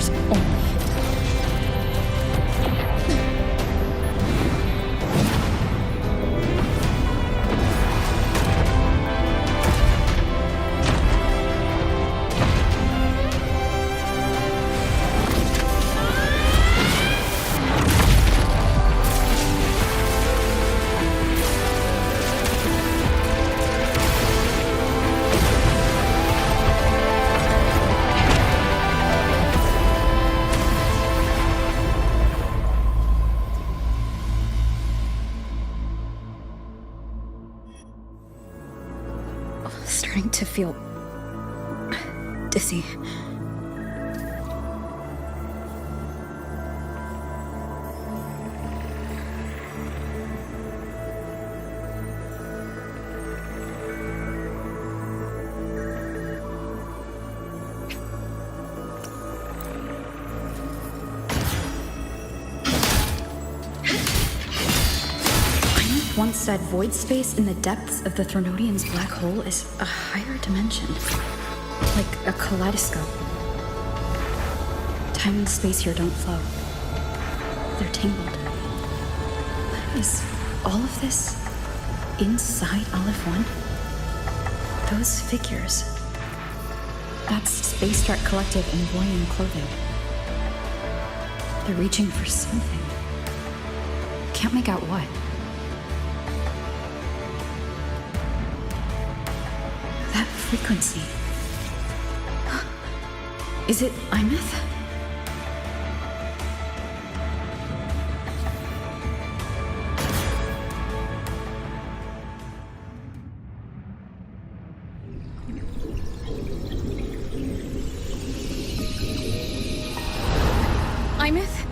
There's only it. Starting to feel dizzy. Once said void space in the depths of the Threnodian's black hole is a higher dimension. Like a kaleidoscope. Time and space here don't flow. They're tangled. But is all of this inside Aleph 1? Those figures. That's Space Trek Collective in Voyan clothing. They're reaching for something. Can't make out what. That frequency. Is it Imeth? Imeth?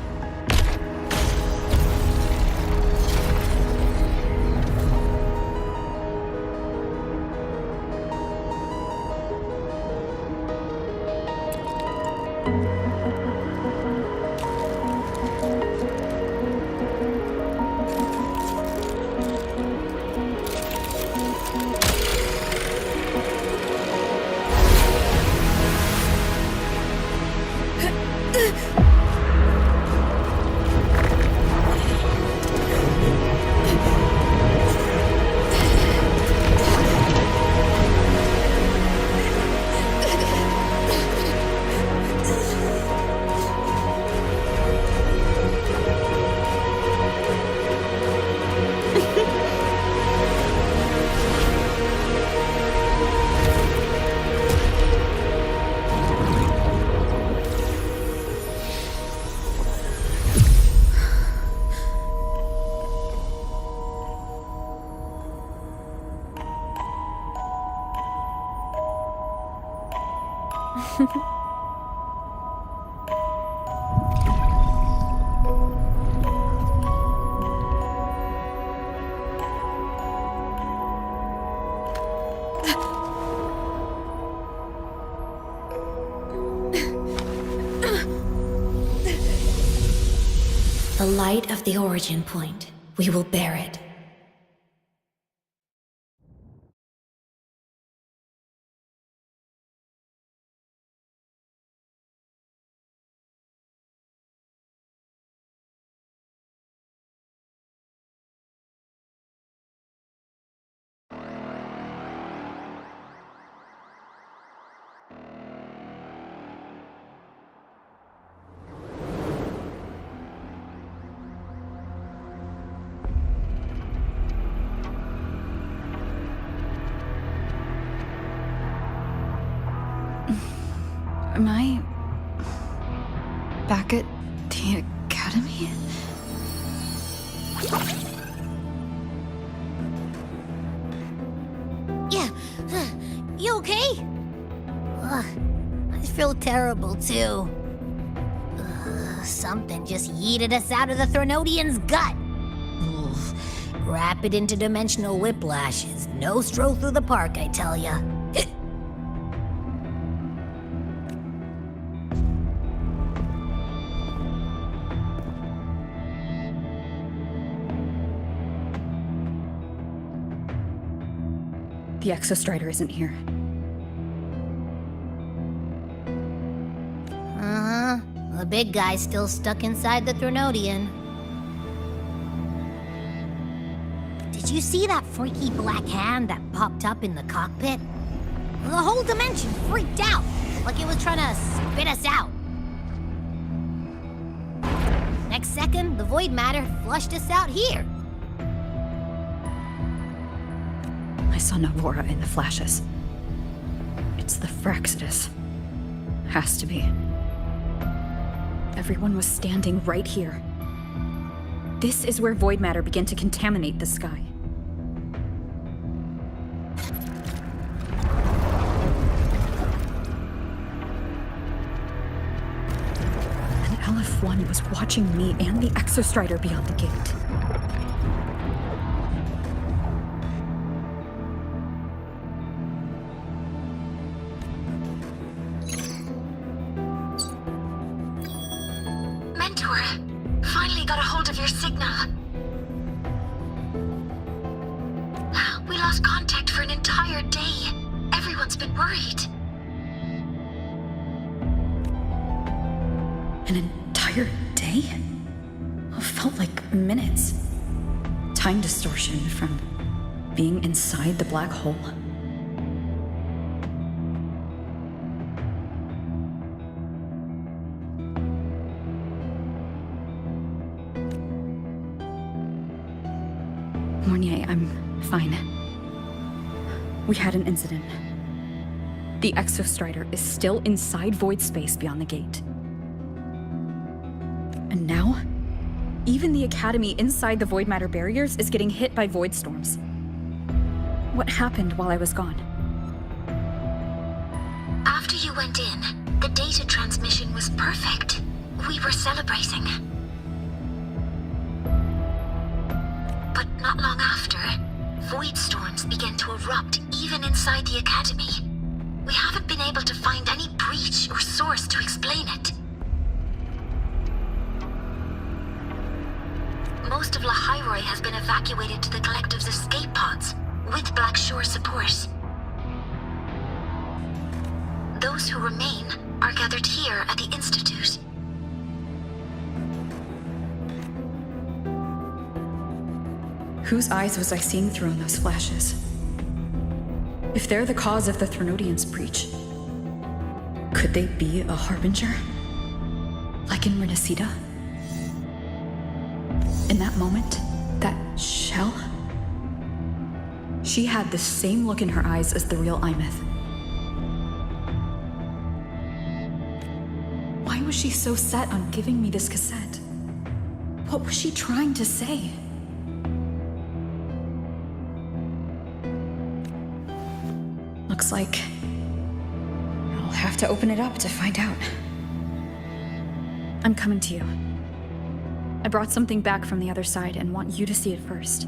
The light of the origin point. We will bear it. Am I back at the academy? Yeah. You okay? I feel terrible too. Something just yeeted us out of the Threnodian's gut. Rapid interdimensional whiplash is no stroll through the park, I tell ya. The Exostrider isn't here. The big guy's still stuck inside the Threnodian. Did you see that freaky black hand that popped up in the cockpit? The whole dimension freaked out, like it was trying to spit us out. Next second, the void matter flushed us out here. I saw Navora in the flashes. It's the Frexodus. Has to be. Everyone was standing right here. This is where void matter began to contaminate the sky. And LF1 was watching me and the Exostrider beyond the gate. Finally got a hold of your signal. We lost contact for an entire day. Everyone's been worried. An entire day? It felt like minutes. Time distortion from being inside the black hole. Mornier, I'm fine. We had an incident. The Exostrider is still inside void space beyond the gate. And now, even the Academy inside the void matter barriers is getting hit by void storms. What happened while I was gone? After you went in, the data transmission was perfect. We were celebrating. But not long after, void storms began to erupt even inside the Academy. We haven't been able to find any breach or source to explain it. Most of Lahairoi has been evacuated to the Collective's escape pods, with Black Shore support. Those who remain are gathered here at the Institute. Whose eyes was I seeing through in those flashes? If they're the cause of the Threnodian's breach, could they be a harbinger? Like in Renacida? In that moment, that shell? She had the same look in her eyes as the real Imeth. Why was she so set on giving me this cassette? What was she trying to say? Looks like I'll have to open it up to find out. I'm coming to you. I brought something back from the other side and want you to see it first.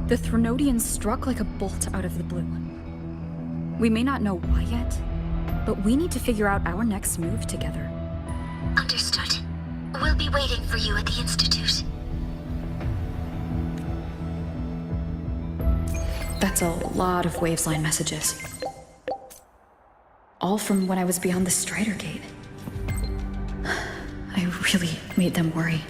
The Threnodian struck like a bolt out of the blue. We may not know why yet, but we need to figure out our next move together. Understood. We'll be waiting for you at the Institute. That's a lot of Waves line messages. All from when I was beyond the Strider Gate. I really made them worry.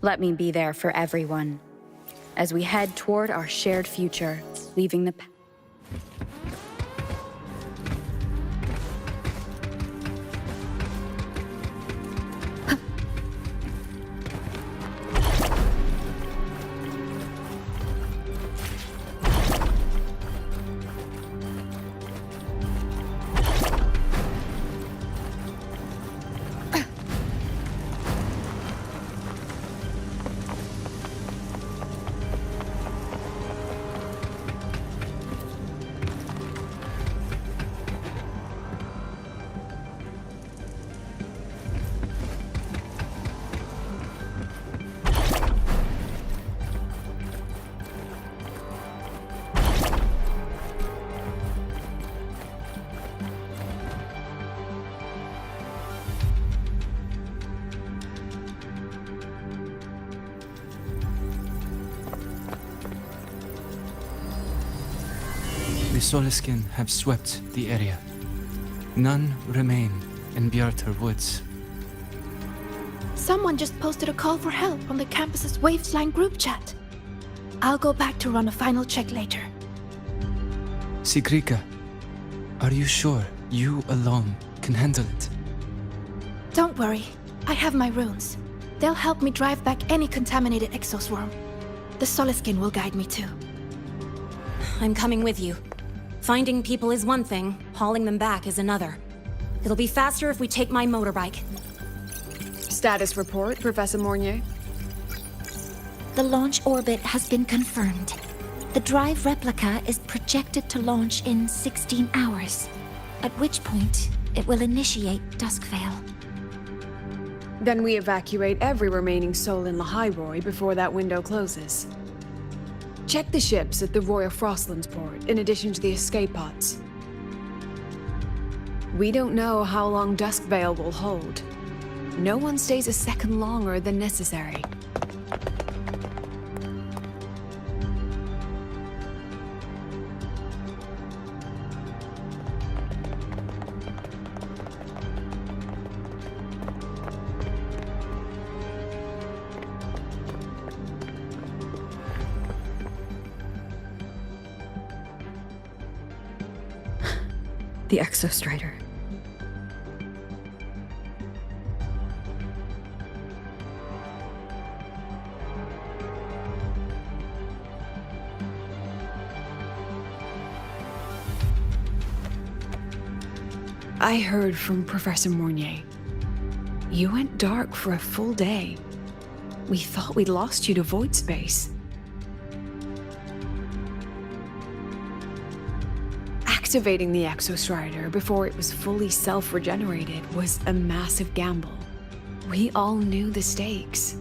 Let me be there for everyone as we head toward our shared future, leaving the past. The Soliskin have swept the area. None remain in Bjartar Woods. Someone just posted a call for help on the campus's Waves-line group chat. I'll go back to run a final check later. Sigrika, are you sure you alone can handle it? Don't worry, I have my runes. They'll help me drive back any contaminated exoswarm. The Soliskin will guide me too. I'm coming with you. Finding people is one thing, hauling them back is another. It'll be faster if we take my motorbike. Status report, Professor Mornier. The launch orbit has been confirmed. The drive replica is projected to launch in 16 hours, at which point it will initiate Duskvale. Then we evacuate every remaining soul in Lahairoi before that window closes. Check the ships at the Royal Frostlands port, in addition to the escape pods. We don't know how long Duskvale will hold. No one stays a second longer than necessary. The Exostrider. I heard from Professor Mornier. You went dark for a full day. We thought we'd lost you to void space. Activating the Exostrider before it was fully self-regenerated was a massive gamble. We all knew the stakes.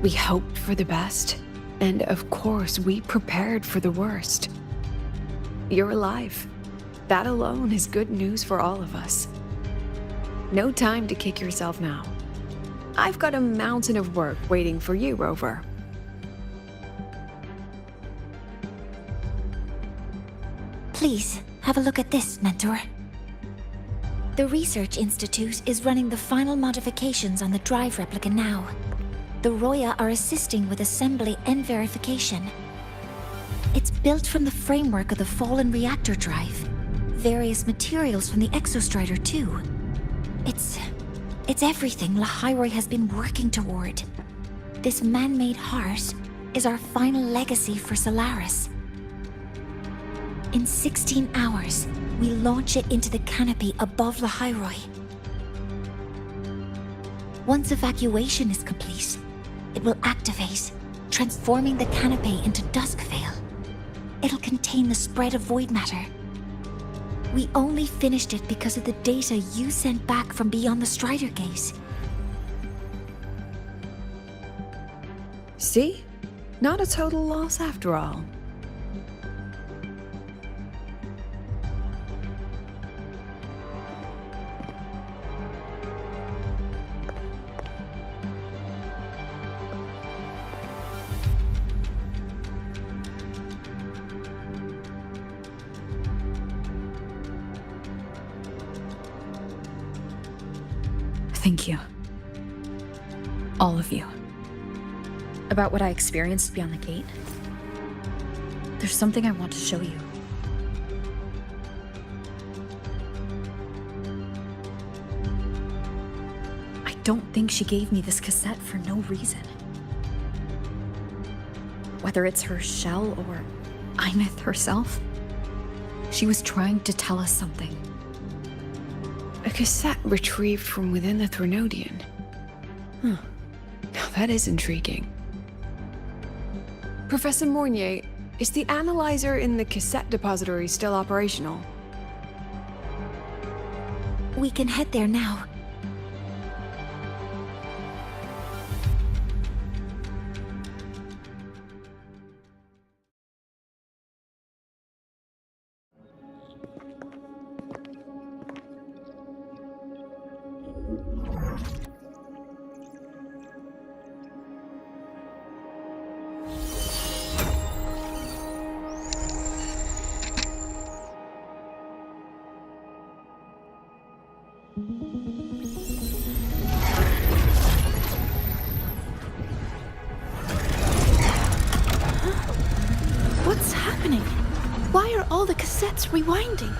We hoped for the best, and of course we prepared for the worst. You're alive. That alone is good news for all of us. No time to kick yourself now. I've got a mountain of work waiting for you, Rover. Please, have a look at this, Mentor. The Research Institute is running the final modifications on the drive replica now. The Roya are assisting with assembly and verification. It's built from the framework of the fallen reactor drive. Various materials from the Exostrider, too. It's everything Lahairoi has been working toward. This man-made heart is our final legacy for Solaris. In 16 hours, we launch it into the canopy above Lahairoi. Once evacuation is complete, it will activate, transforming the canopy into Duskvale. It'll contain the spread of void matter. We only finished it because of the data you sent back from beyond the Strider Gate. See? Not a total loss after all. Thank you. All of you. About what I experienced beyond the gate. There's something I want to show you. I don't think she gave me this cassette for no reason. Whether it's her shell or Imith herself, she was trying to tell us something. A cassette retrieved from within the Threnodian. Huh. Now that is intriguing. Professor Mornier, is the analyzer in the cassette depository still operational? We can head there now. What's happening? Why are all the cassettes rewinding?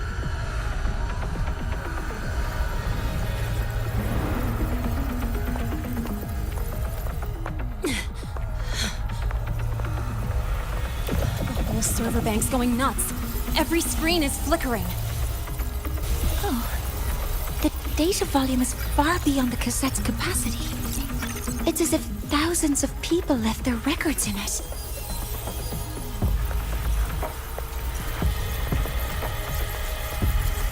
The whole server bank's going nuts. Every screen is flickering. Oh. The data volume is far beyond the cassette's capacity. It's as if thousands of people left their records in it.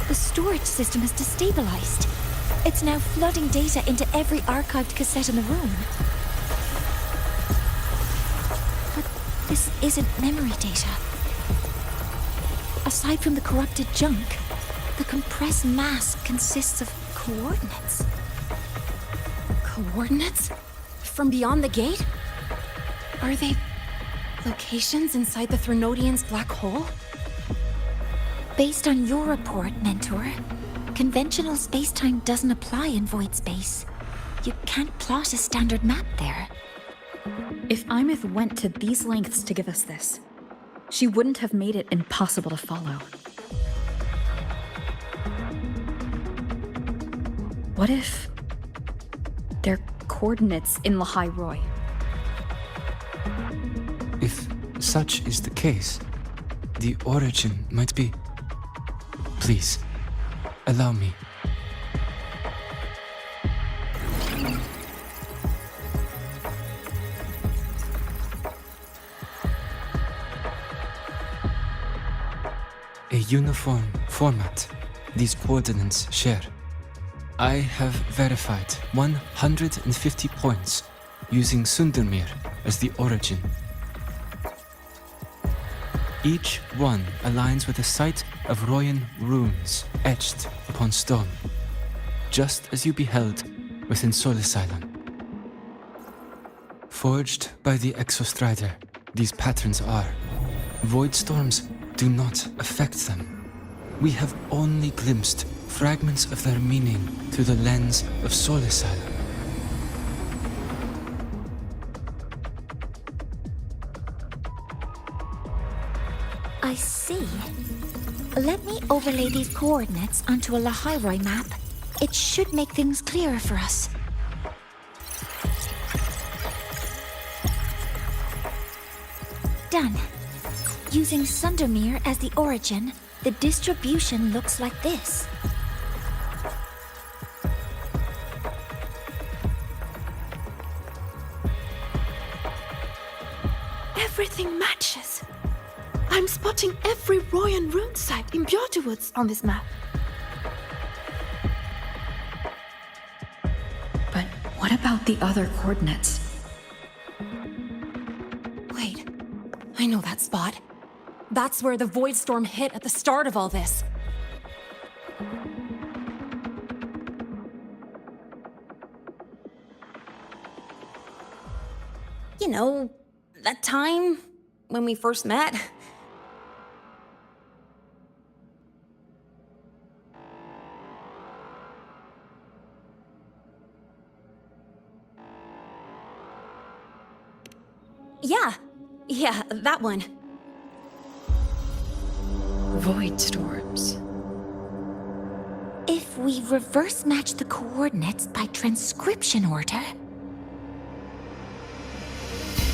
The storage system is destabilized. It's now flooding data into every archived cassette in the room. But this isn't memory data. Aside from the corrupted junk, the compressed mass consists of coordinates. Coordinates? From beyond the gate? Are they locations inside the Threnodian's black hole? Based on your report, Mentor, conventional space-time doesn't apply in void space. You can't plot a standard map there. If Imith went to these lengths to give us this, she wouldn't have made it impossible to follow. What if they're coordinates in Lahai Roy? If such is the case, the origin might be... Please, allow me. A uniform format these coordinates share. I have verified 150 points using Sundermere as the origin. Each one aligns with a site of Royan runes etched upon stone, just as you beheld within Solisylon. Forged by the Exostrider, these patterns are. Void storms do not affect them. We have only glimpsed fragments of their meaning through the lens of Solisylon. I see. Let me overlay these coordinates onto a Lahairoi map. It should make things clearer for us. Done. Using Sundermere as the origin, the distribution looks like this. Everything matches. I'm spotting every Royan rune site in Bjorterwoods on this map. But what about the other coordinates? Wait, I know that spot. That's where the Void Storm hit at the start of all this. You know, that time when we first met? Yeah, that one. Void storms. If we reverse match the coordinates by transcription order,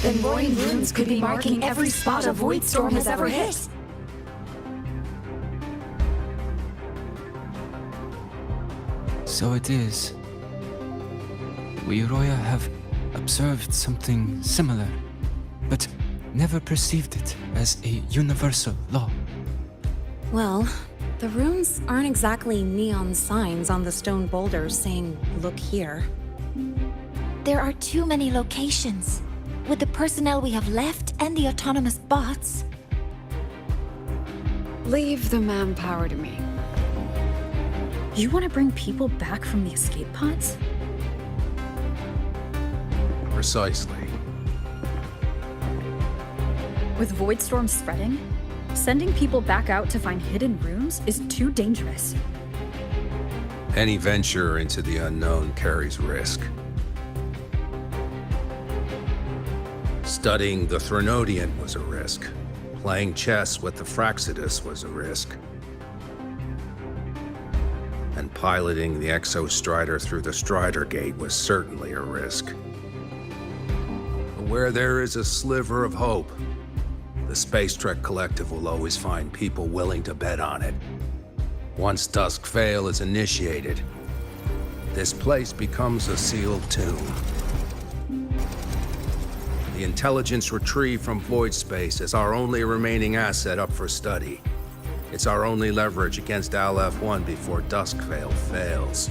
then Royan runes could be marking every spot a Void Storm has ever hit. So it is. We Roya have observed something similar, but never perceived it as a universal law. Well, the runes aren't exactly neon signs on the stone boulders saying, "Look here." there are too many locations. With the personnel we have left and the autonomous bots, Leave the manpower to me. You want to bring people back from the escape pods? Precisely. With Void Storm spreading, sending people back out to find hidden rooms is too dangerous. Any venture into the unknown carries risk. Studying the Threnodian was a risk. Playing chess with the Fraxidus was a risk. And piloting the Exostrider through the Strider Gate was certainly a risk. But where there is a sliver of hope, the Space Trek Collective will always find people willing to bet on it. Once Dusk Vale is initiated, this place becomes a sealed tomb. The intelligence retrieved from void space is our only remaining asset up for study. It's our only leverage against Aleph-1 before Dusk Vale fails.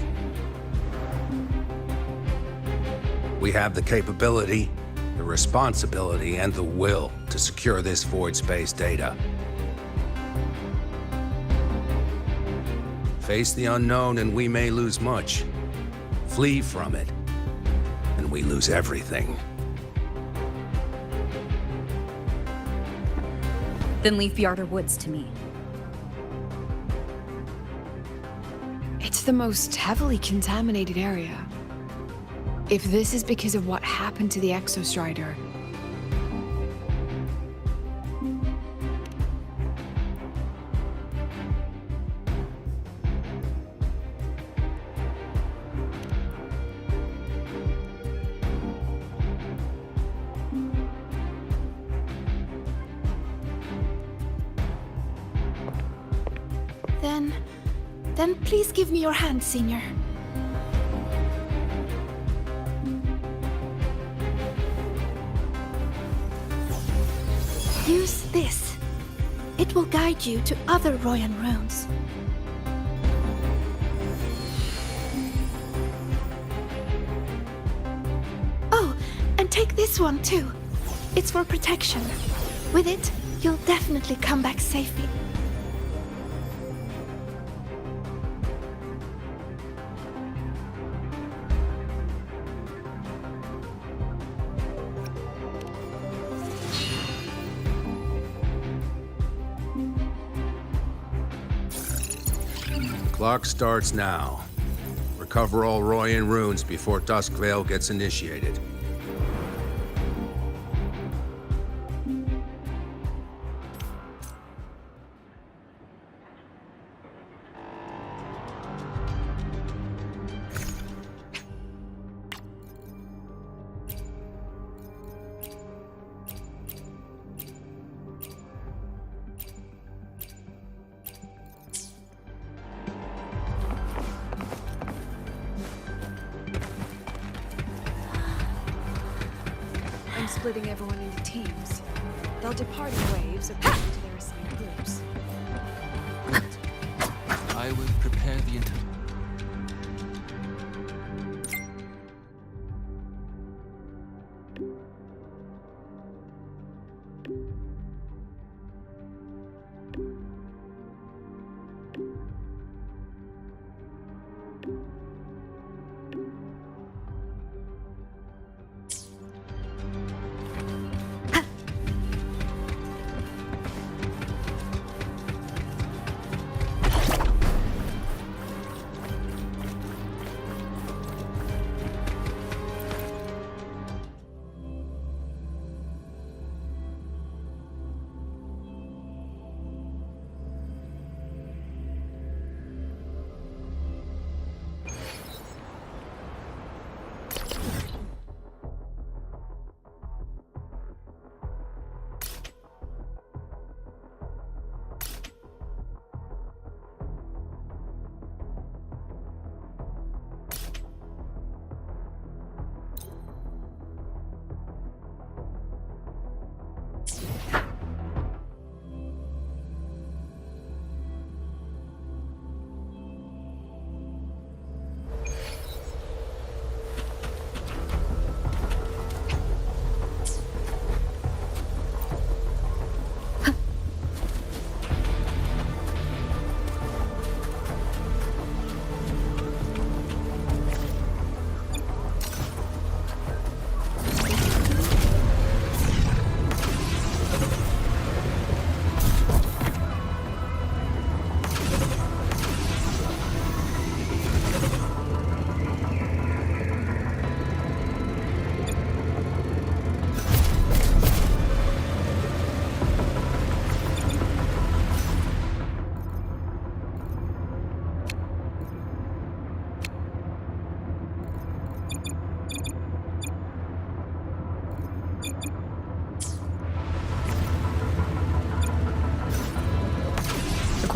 We have the capability, the responsibility, and the will to secure this void space data. Face the unknown and we may lose much. Flee from it, and we lose everything. Then leave the Outer Woods to me. It's the most heavily contaminated area. If this is because of what happened to the Exostrider, then please give me your hand, Senior. Use this. It will guide you to other Royan runes. Oh, and take this one too. It's for protection. With it, you'll definitely come back safely. Clock starts now. Recover all Royan runes before Dusk Vale gets initiated. I'm splitting everyone into teams. They'll depart in waves according to their assigned groups. I will prepare the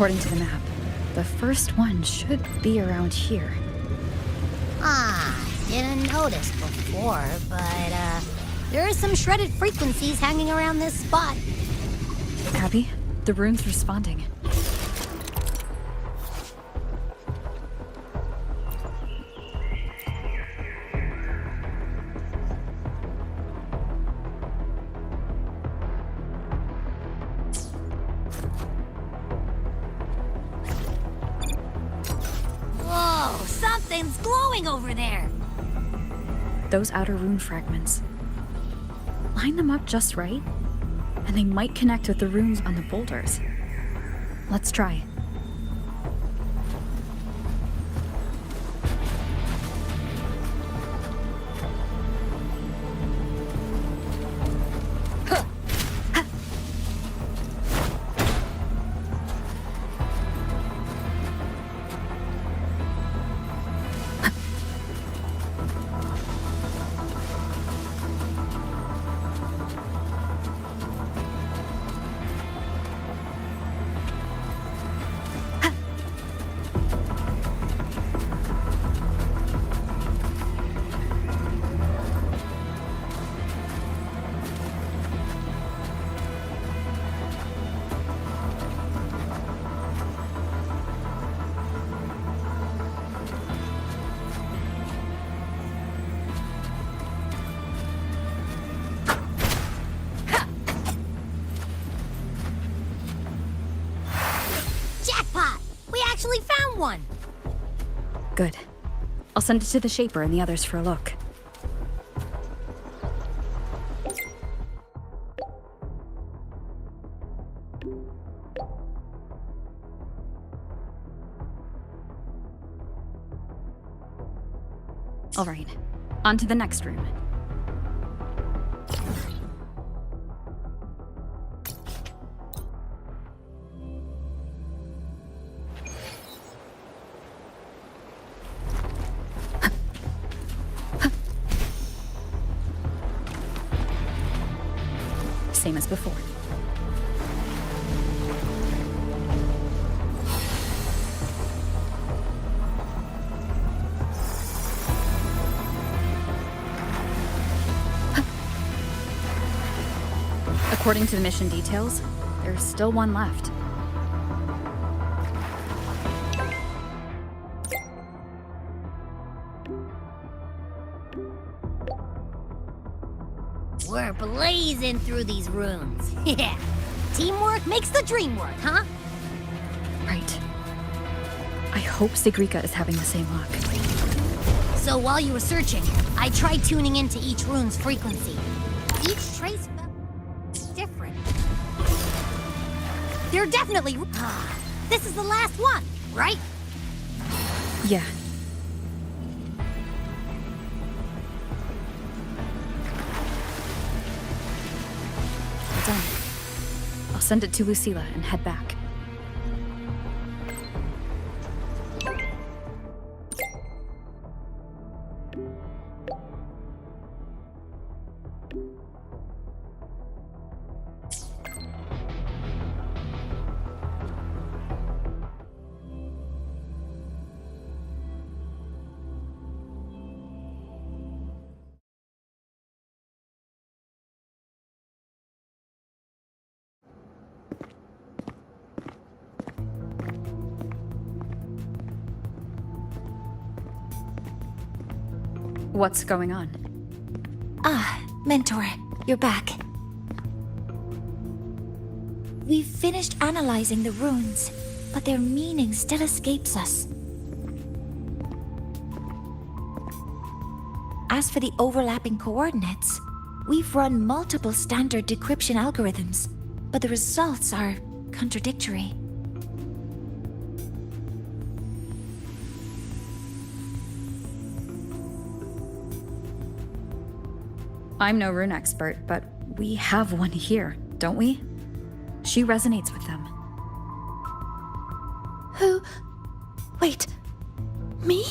According to the map, the first one should be around here. Didn't notice before, but, there are some shredded frequencies hanging around this spot. Abby, the rune's responding. Whoa, something's glowing over there. Those outer rune fragments. Line them up just right, and they might connect with the runes on the boulders. Let's try. Jackpot! We actually found one! Good. I'll send it to the Shaper and the others for a look. All right, on to the next room. Same as before. According to the mission details, there's still one left. We're blazing through these runes. Yeah. Teamwork makes the dream work, huh? Right. I hope Sigrika is having the same luck. So while you were searching, I tried tuning into each rune's frequency. Each trace felt different. They're definitely... This is the last one, right? Yeah. Done. I'll send it to Lucilla and head back. What's going on? Mentor, you're back. We've finished analyzing the runes, but their meaning still escapes us. As for the overlapping coordinates, we've run multiple standard decryption algorithms, but the results are contradictory. I'm no rune expert, but we have one here, don't we? She resonates with them. Who? Wait. Me?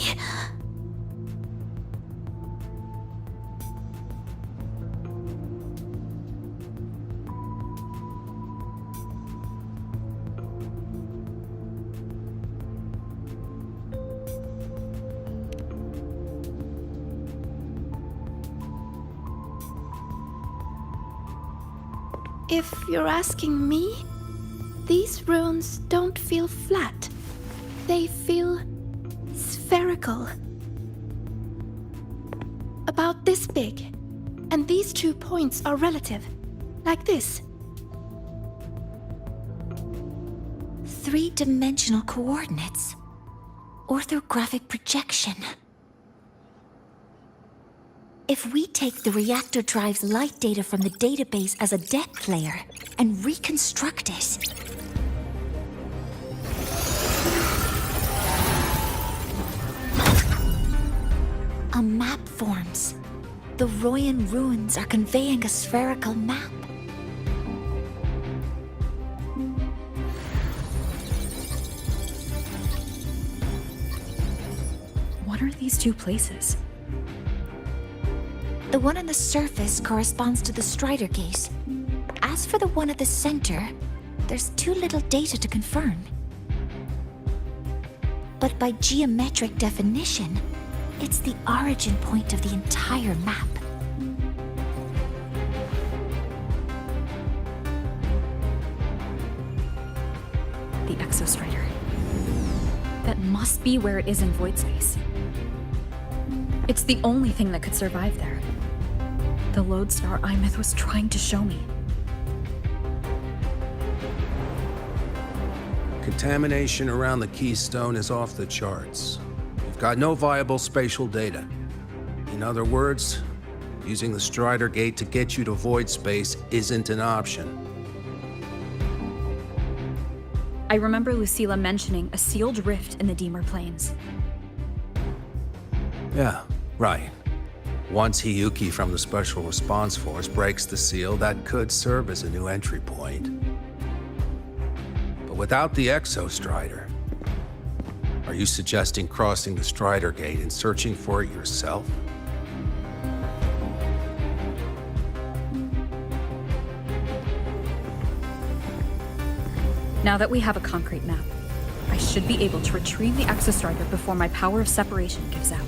If you're asking me, these runes don't feel flat. They feel spherical. About this big. And these 2 points are relative. Like this. 3-dimensional coordinates. Orthographic projection. If we take the reactor drive's light data from the database as a depth layer and reconstruct it, a map forms. The Royan ruins are conveying a spherical map. What are these 2 places? The one on the surface corresponds to the Strider Gate. As for the one at the center, there's too little data to confirm. But by geometric definition, it's the origin point of the entire map. The Exostrider. That must be where it is in void space. It's the only thing that could survive there. The lodestar Imeth was trying to show me. Contamination around the keystone is off the charts. You've got no viable spatial data. In other words, using the Strider Gate to get you to void space isn't an option. I remember Lucilla mentioning a sealed rift in the Deemer Plains. Yeah, right. Once Hiyuki from the Special Response Force breaks the seal, that could serve as a new entry point. But without the Exostrider, are you suggesting crossing the Strider Gate and searching for it yourself? Now that we have a concrete map, I should be able to retrieve the Exostrider before my power of separation gives out.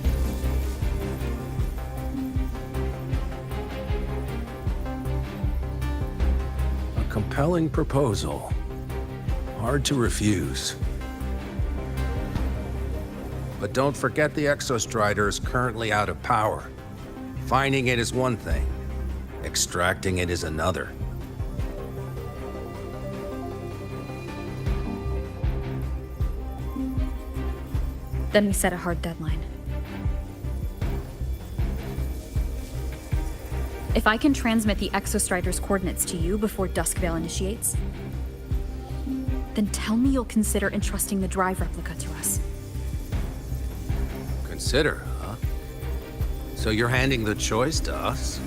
A compelling proposal. Hard to refuse. But don't forget the Exostrider is currently out of power. Finding it is one thing. Extracting it is another. Then we set a hard deadline. If I can transmit the Exostrider's coordinates to you before Duskvale initiates, then tell me you'll consider entrusting the drive replica to us. Consider, huh? So you're handing the choice to us?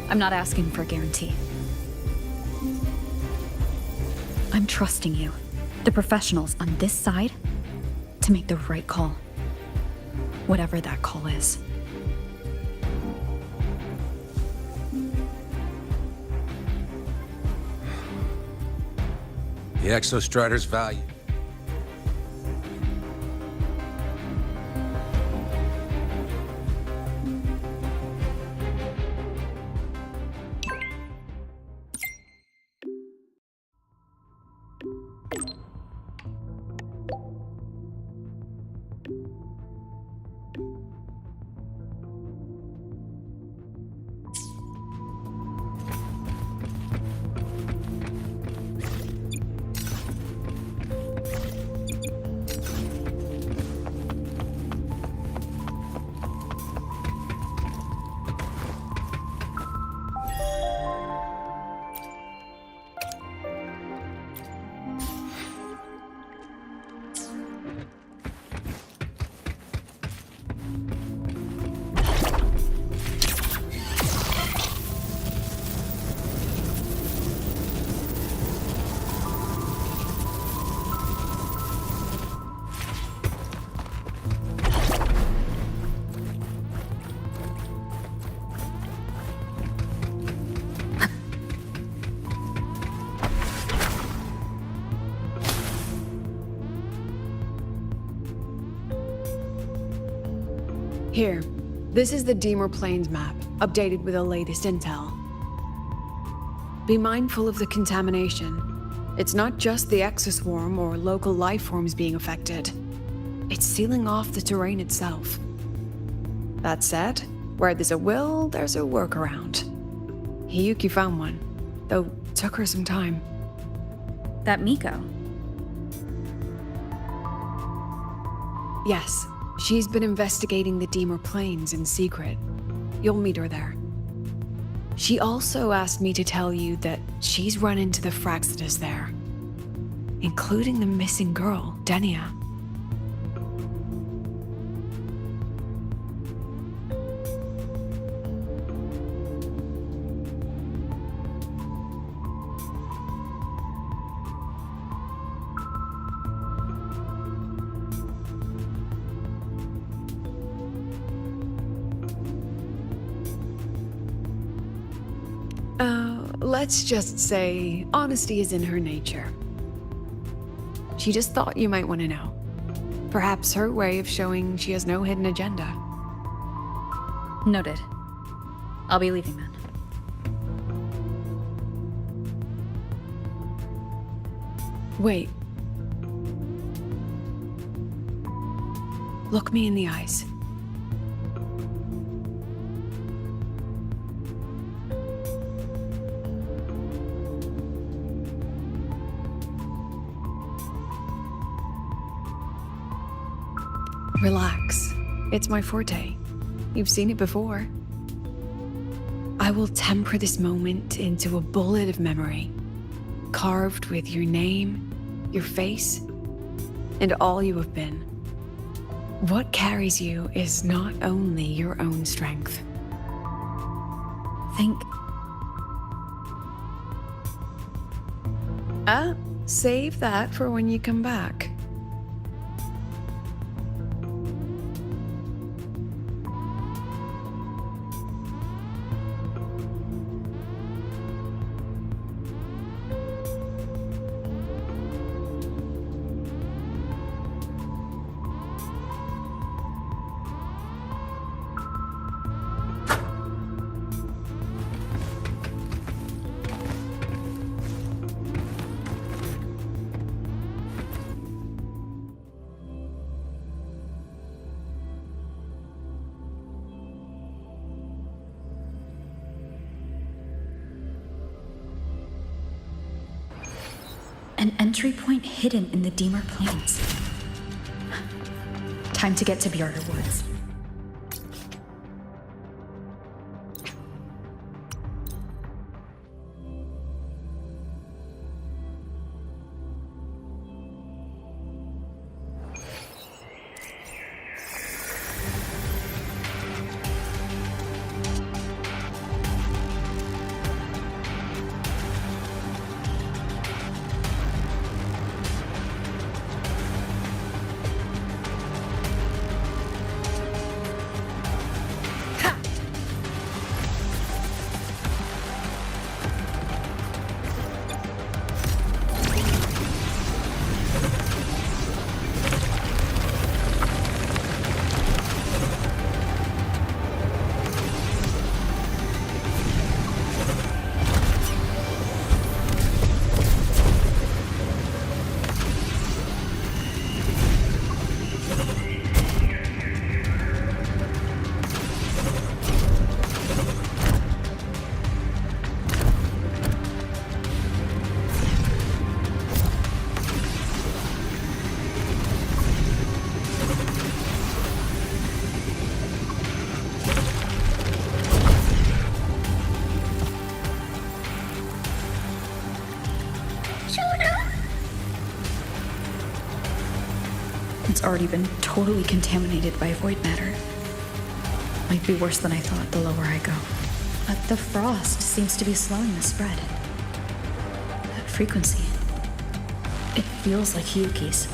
I'm not asking for a guarantee. I'm trusting you, the professionals on this side, to make the right call. Whatever that call is. The Exostrider's value. Here, this is the Deemer Plains map, updated with the latest intel. Be mindful of the contamination. It's not just the exoswarm or local life forms being affected. It's sealing off the terrain itself. That said, where there's a will, there's a workaround. Hiyuki found one, though took her some time. That Miko. Yes, she's been investigating the Deemer Plains in secret. You'll meet her there. She also asked me to tell you that she's run into the Fraxitus there, including the missing girl, Denia. Let's just say honesty is in her nature. She just thought you might want to know. Perhaps her way of showing she has no hidden agenda. Noted. I'll be leaving then. Wait. Look me in the eyes. Relax. It's my forte. You've seen it before. I will temper this moment into a bullet of memory, carved with your name, your face, and all you have been. What carries you is not only your own strength. Think. Save that for when you come back. An entry point hidden in the Deemer Plains. Time to get to Bjarter Woods. It's already been totally contaminated by void matter. Might be worse than I thought the lower I go. But the frost seems to be slowing the spread. That frequency. It feels like Hiyuki's.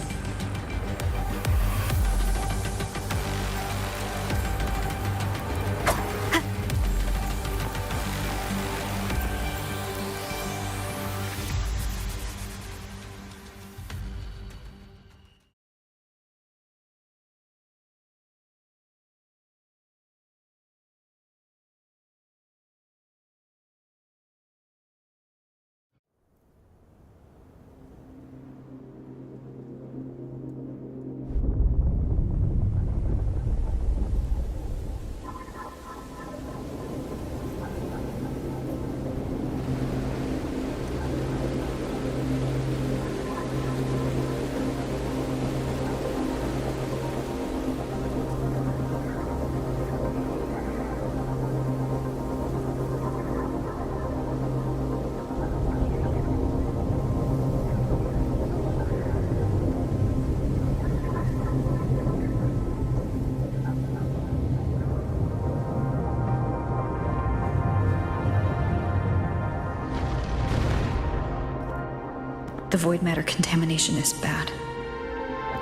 The void matter contamination is bad.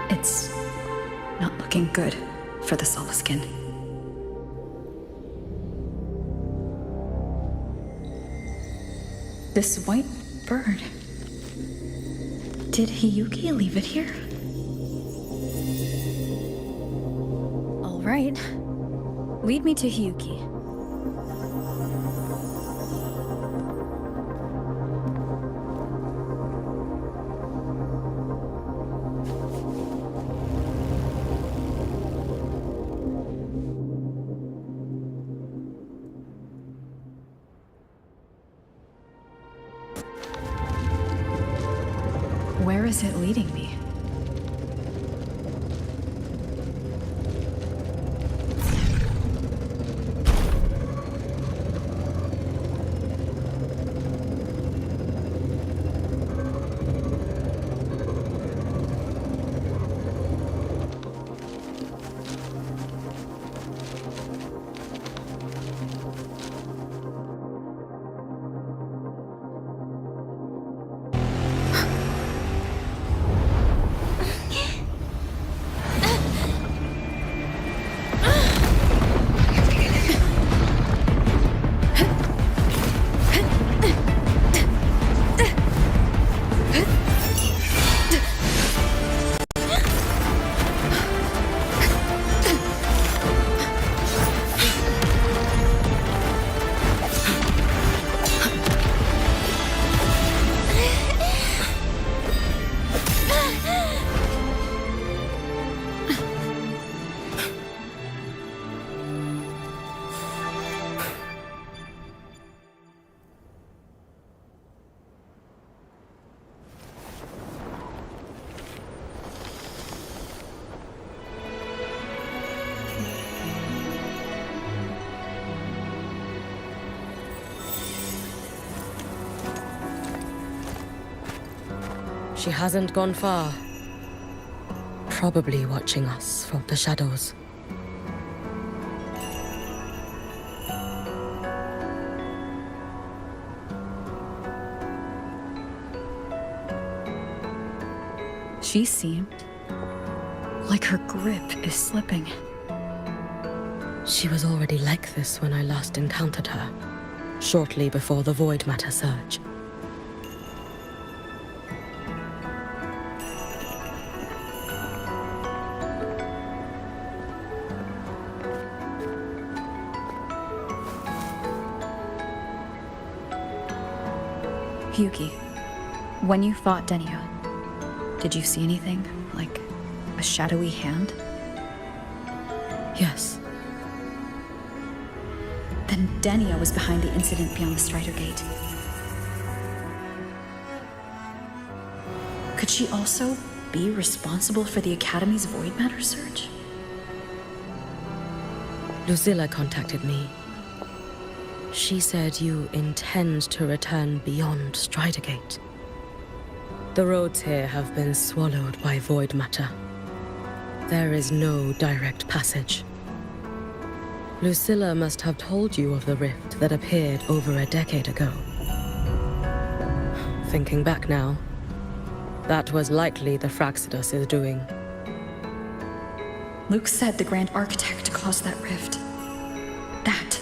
It's not looking good for the Solaskin. This white bird. Did Hiyuki leave it here? All right. Lead me to Hiyuki. Where is it leading me? She hasn't gone far. Probably watching us from the shadows. She seemed like her grip is slipping. She was already like this when I last encountered her, shortly before the void matter surge. Hiyuki, when you fought Denia, did you see anything? Like a shadowy hand? Yes. Then Denia was behind the incident beyond the Strider Gate. Could she also be responsible for the Academy's void matter surge? Lucilla contacted me. She said you intend to return beyond Strider Gate. The roads here have been swallowed by void matter. There is no direct passage. Lucilla must have told you of the rift that appeared over a decade ago. Thinking back now, that was likely the Fraxidus' doing. Luke said the Grand Architect caused that rift. That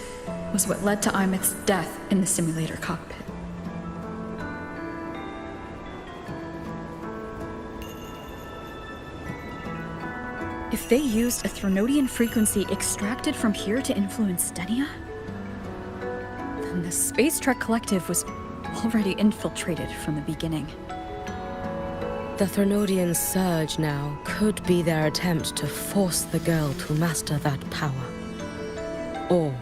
was what led to Imith's death in the simulator cockpit. If they used a Threnodian frequency extracted from here to influence Denia, then the Space Trek Collective was already infiltrated from the beginning. The Threnodian surge now could be their attempt to force the girl to master that power. Or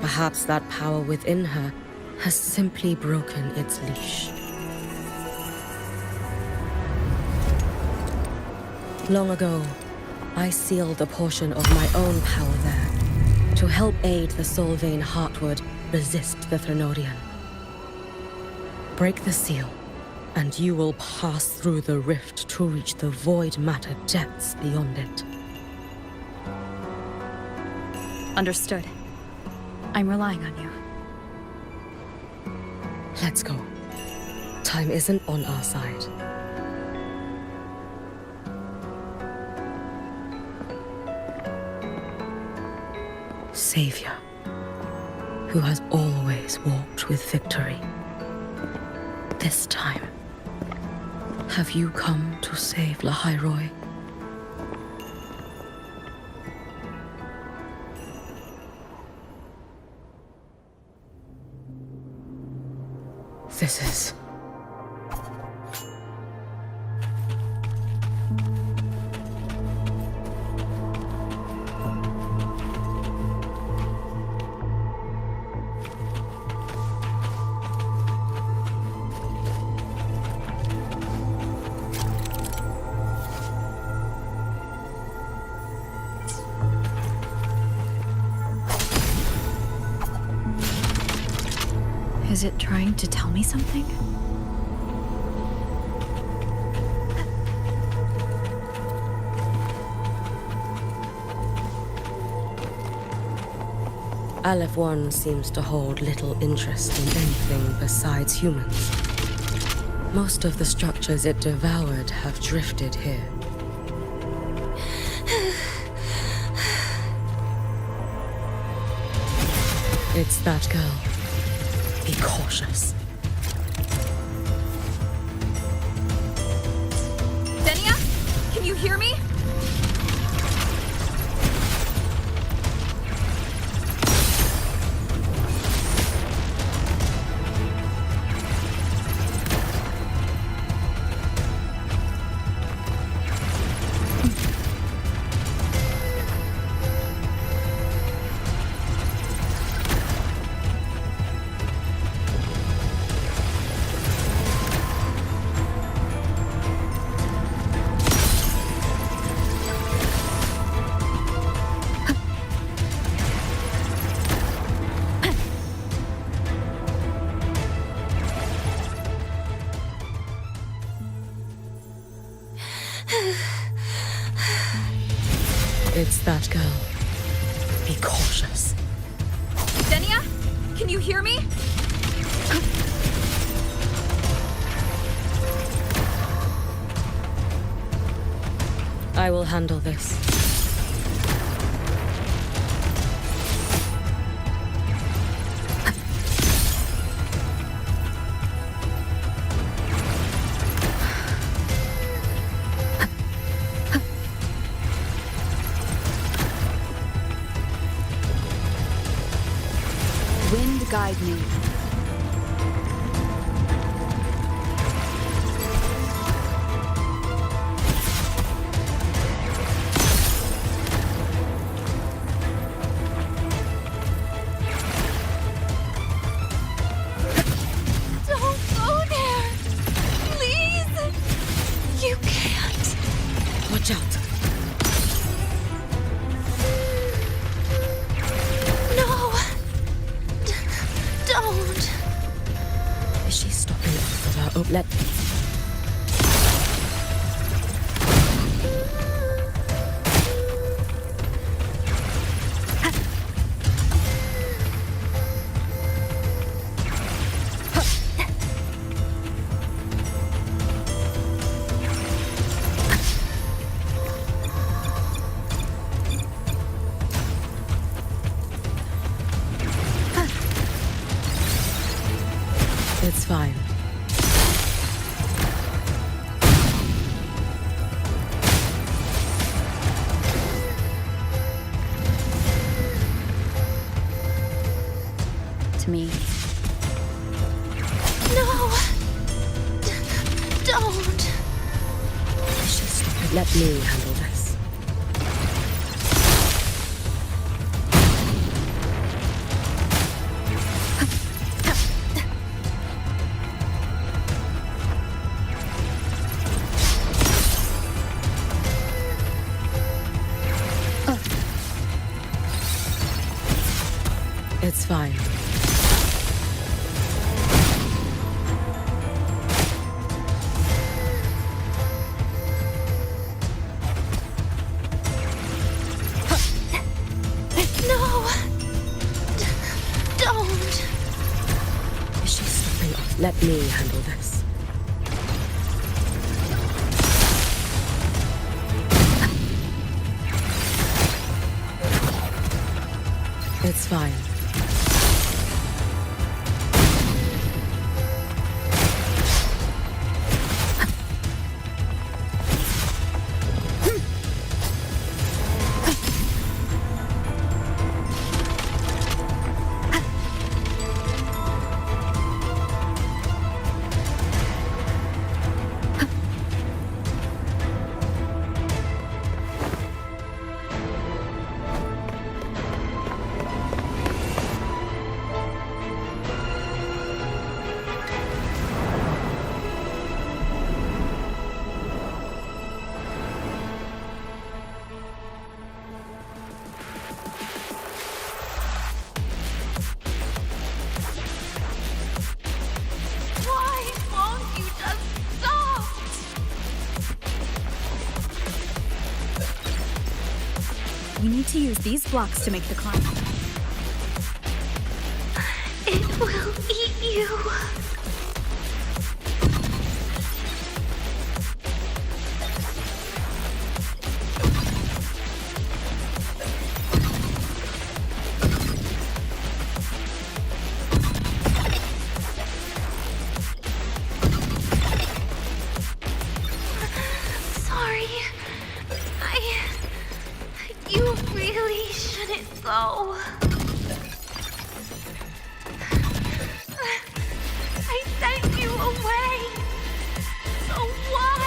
perhaps that power within her has simply broken its leash. Long ago, I sealed a portion of my own power there to help aid the Solvane Heartwood resist the Threnodian. Break the seal, and you will pass through the rift to reach the void matter depths beyond it. Understood. I'm relying on you. Let's go. time isn't on our side. Savior, who has always walked with victory. This time, have you come to save Lahairoi? This is... Is it trying to tell me something? Aleph 1 seems to hold little interest in anything besides humans. Most of the structures it devoured have drifted here. It's that girl. Be cautious. Denia? Can you hear me? It's that girl. Be cautious. Denia? Can you hear me? I will handle this. Wind guide me. Don't go there! Please! You can't! Watch out. No! Don't! Is she stopping us with her? Oh, let... It's fine. To me. No! Don't! Is she stopping? Let me handle this. It's fine. No! Don't! Is she stopping? Let me handle this. It's fine. We need to use these blocks to make the climb. It will eat you. Sorry. You really shouldn't go. I sent you away. So why?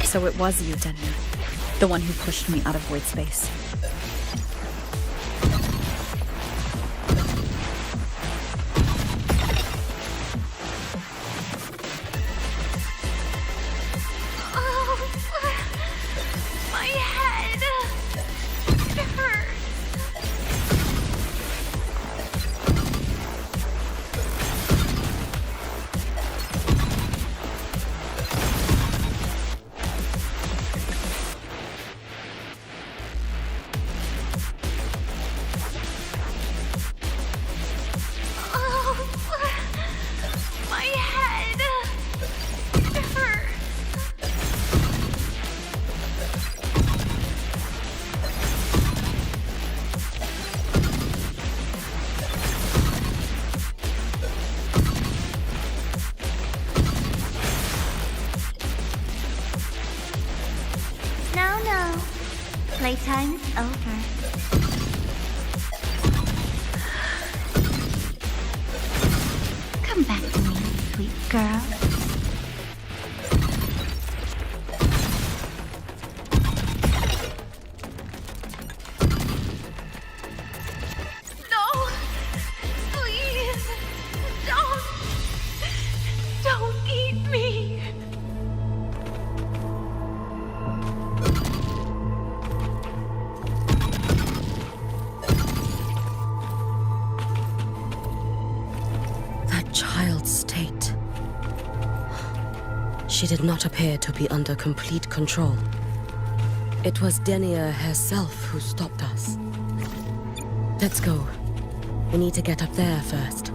So it was you, Denya. The one who pushed me out of void space. My head. It hurts. My head. It hurts. No. Playtime is over. Come back to me, sweet girl. No! Please! Don't eat me! That child's state. She did not appear to be under complete control. It was Denia herself who stopped us. Let's go. We need to get up there first.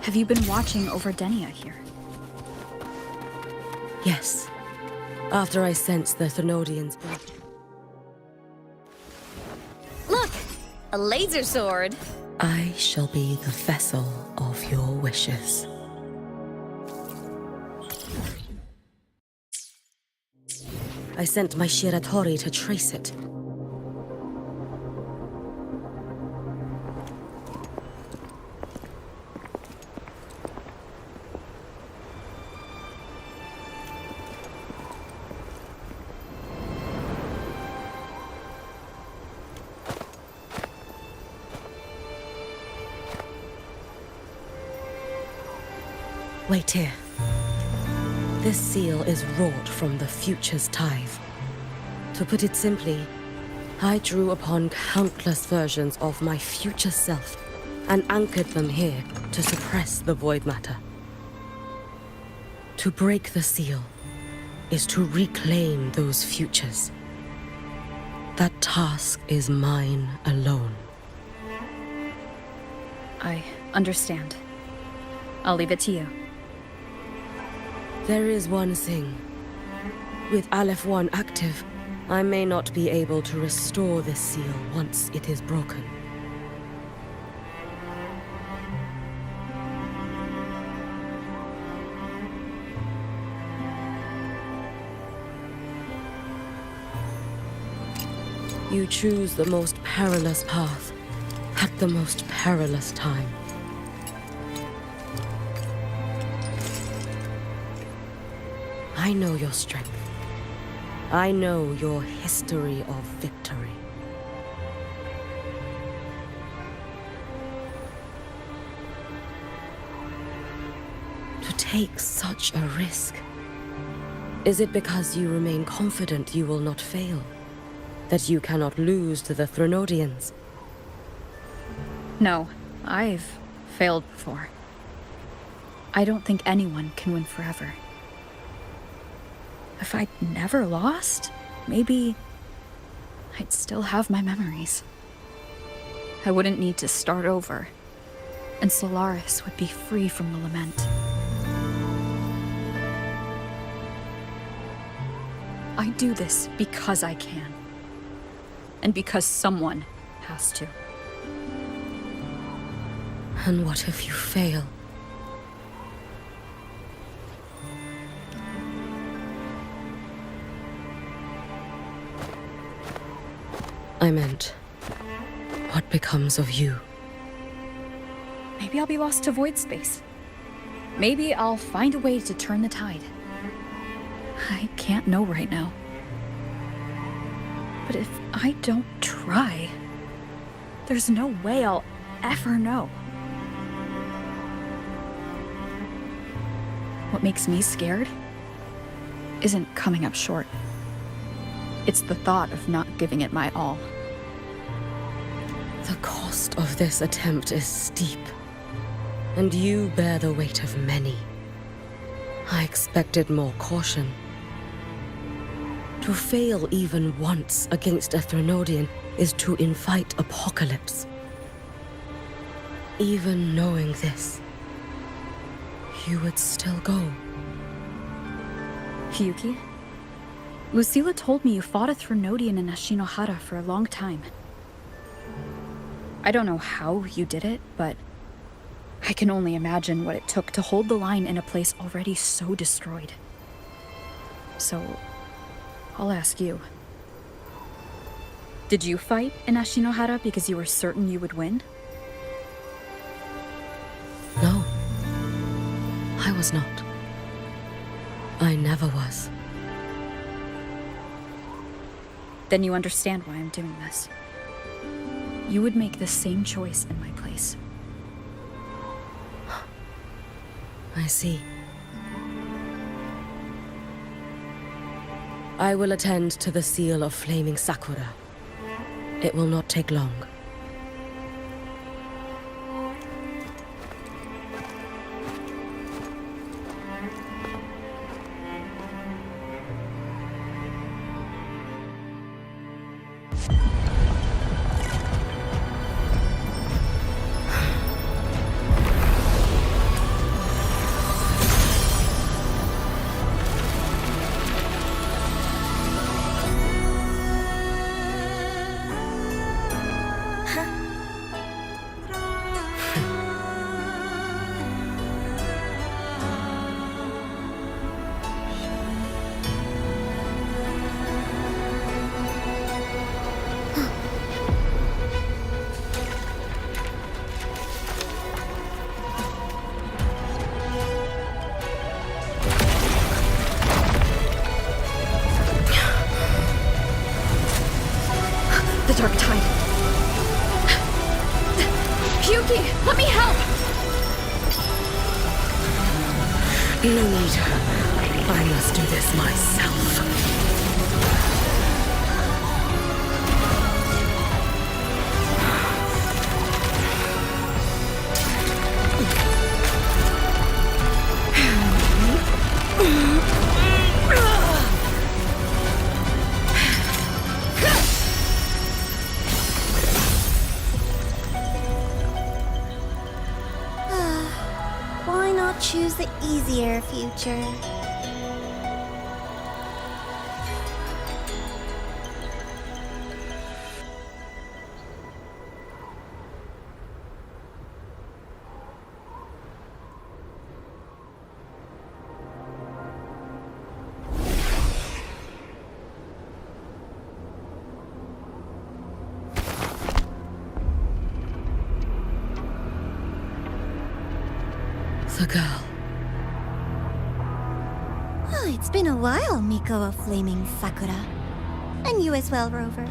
Have you been watching over Denia here? Yes. After I sensed the Thenodians. Look! A laser sword! I shall be the vessel of your wishes. I sent my Shiratori to trace it. Wait here. This seal is wrought from the future's tithe. To put it simply, I drew upon countless versions of my future self and anchored them here to suppress the void matter. To break the seal is to reclaim those futures. That task is mine alone. I understand. I'll leave it to you. There is one thing. With Aleph 1 active, I may not be able to restore this seal once it is broken. You choose the most perilous path at the most perilous time. I know your strength. I know your history of victory. To take such a risk, is it because you remain confident you will not fail? That you cannot lose to the Thenodians? No, I've failed before. I don't think anyone can win forever. If I'd never lost, maybe I'd still have my memories. I wouldn't need to start over, and Solaris would be free from the lament. I do this because I can, and because someone has to. And what if you fail? I meant, what becomes of you? Maybe I'll be lost to void space. Maybe I'll find a way to turn the tide. I can't know right now. But if I don't try, there's no way I'll ever know. What makes me scared isn't coming up short. It's the thought of not giving it my all. The cost of this attempt is steep, and you bear the weight of many. I expected more caution. To fail even once against a Thenodian is to invite apocalypse. Even knowing this, you would still go. Yuki? Lucilla told me you fought a Thenodian in Ashinohara for a long time. I don't know how you did it, but I can only imagine what it took to hold the line in a place already so destroyed. So, I'll ask you. Did you fight in Ashinohara because you were certain you would win? No. I was not. I never was. Then you understand why I'm doing this. You would make the same choice in my place. I see. I will attend to the seal of Flaming Sakura. It will not take long. Hyuki, let me help! No need. I must do this myself. Why not choose the easier future? The girl. Oh, it's been a while, Miko of Flaming Sakura. And you as well, Rover.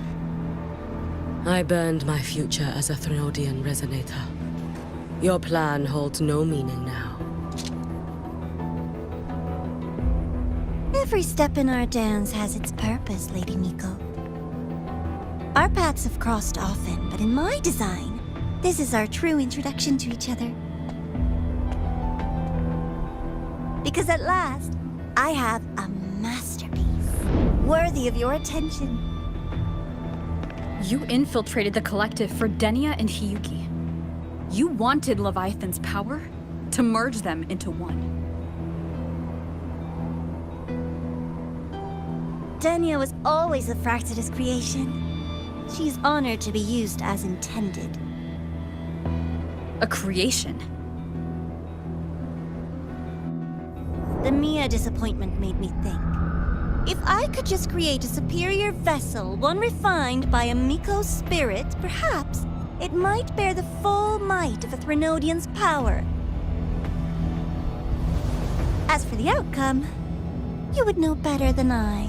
I burned my future as a Threnodian resonator. Your plan holds no meaning now. Every step in our dance has its purpose, Lady Miko. Our paths have crossed often, but in my design, this is our true introduction to each other. Because at last, I have a masterpiece, worthy of your attention. You infiltrated the collective for Denia and Hyuki. You wanted Leviathan's power to merge them into one. Denia was always a Fractidus creation. She's honored to be used as intended. A creation? The Mia disappointment made me think. If I could just create a superior vessel, one refined by a Miko's spirit, perhaps it might bear the full might of a Threnodian's power. As for the outcome, you would know better than I,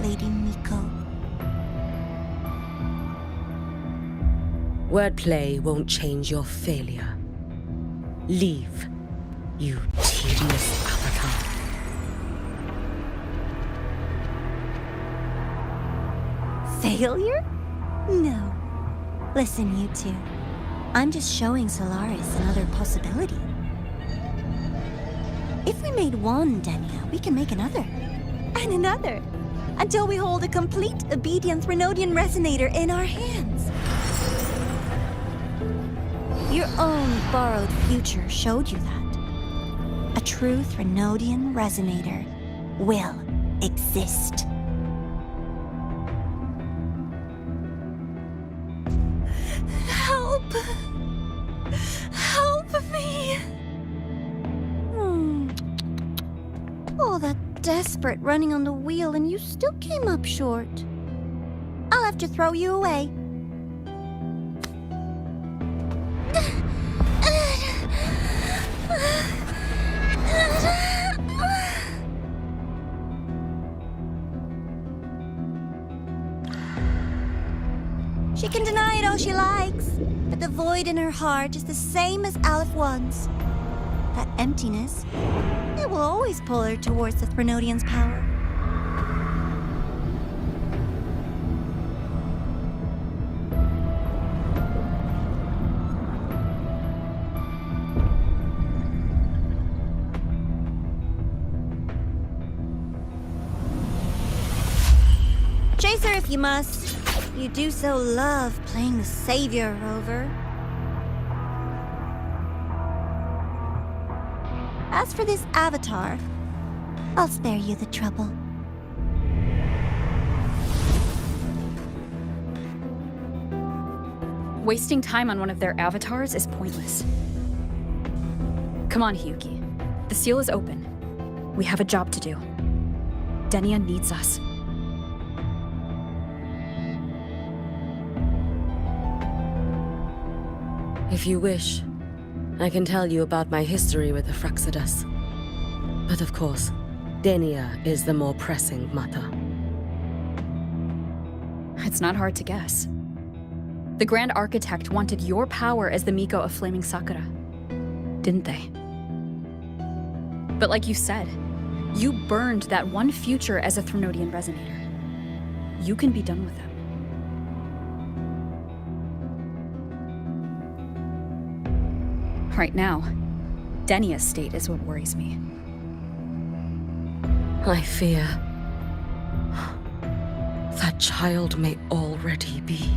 Lady Miko. Wordplay won't change your failure. Leave, you tedious avatar. Failure? No. Listen, you two. I'm just showing Solaris another possibility. If we made one Denia, we can make another. And another. Until we hold a complete obedient Threnodian resonator in our hands. Your own borrowed future showed you that. A true Threnodian resonator will exist. Help! Help me! All that desperate running on the wheel and you still came up short. I'll have to throw you away. She can deny it all she likes, but the void in her heart is the same as Aleph One's. That emptiness, it will always pull her towards the Threnodian's power. Chase her if you must. You do so love playing the savior, Rover. As for this avatar, I'll spare you the trouble. Wasting time on one of their avatars is pointless. Come on, Hyuki. The seal is open. We have a job to do. Denia needs us. If you wish, I can tell you about my history with the Fractidus. But of course, Denia is the more pressing matter. It's not hard to guess. The Grand Architect wanted your power as the Miko of Flaming Sakura, didn't they? But like you said, you burned that one future as a Threnodian Resonator. You can be done with them. Right now, Denia's state is what worries me. I fear that child may already be.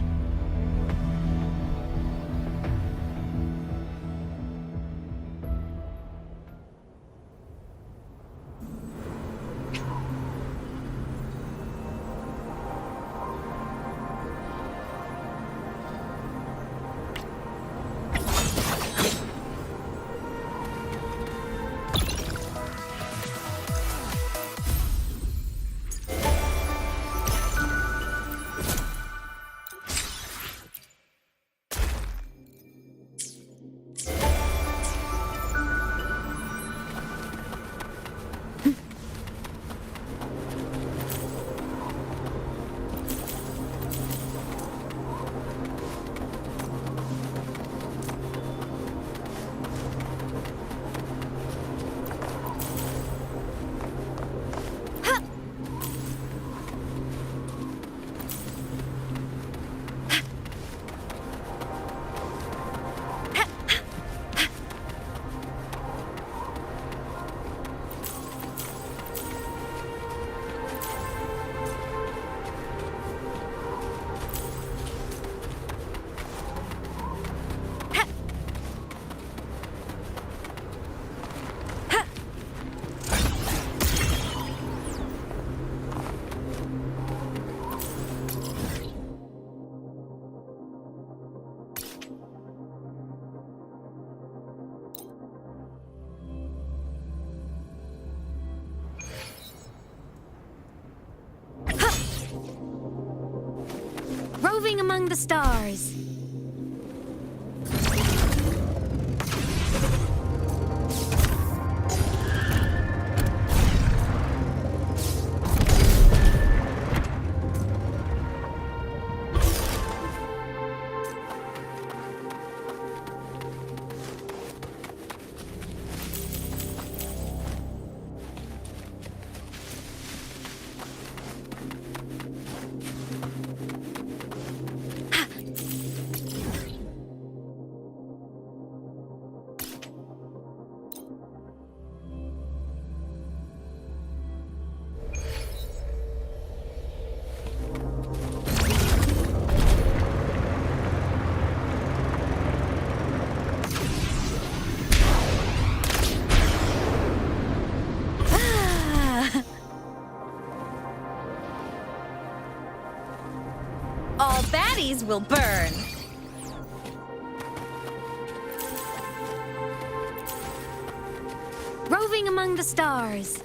Roving among the stars. All baddies will burn. Roving among the stars.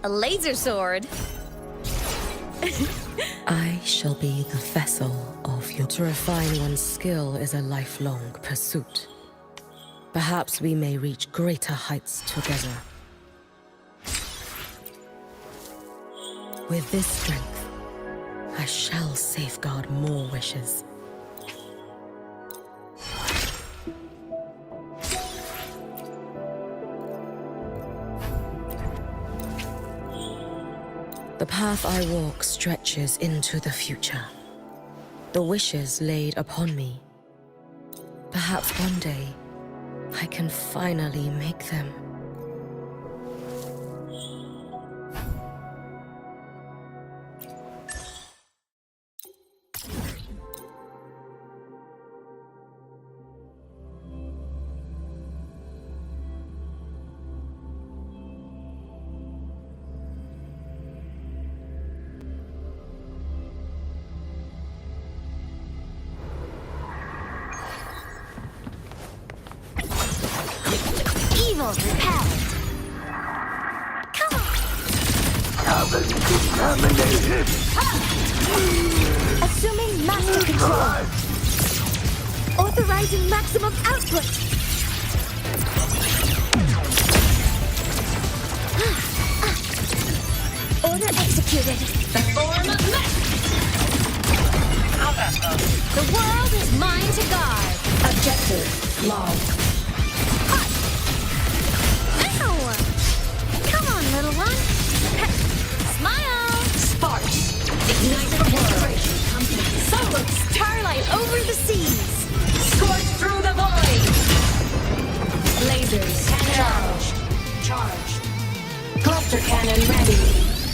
A laser sword. I shall be the vessel of your... To refine one's skill is a lifelong pursuit. Perhaps we may reach greater heights together. With this strength, I shall safeguard more wishes. The path I walk stretches into the future. The wishes laid upon me. Perhaps one day, I can finally make them. Evil repelled. Come on! Contaminated! Assuming master control. Authorizing maximum output. Order executed. The form of mech! The world is mine to guard. Objective logged. Ow! Come on, little one. Smile! Sparks. Ignite the world. Solar starlight over the seas. Scorch through the void. Lasers charged. Charged. Cluster cannon ready.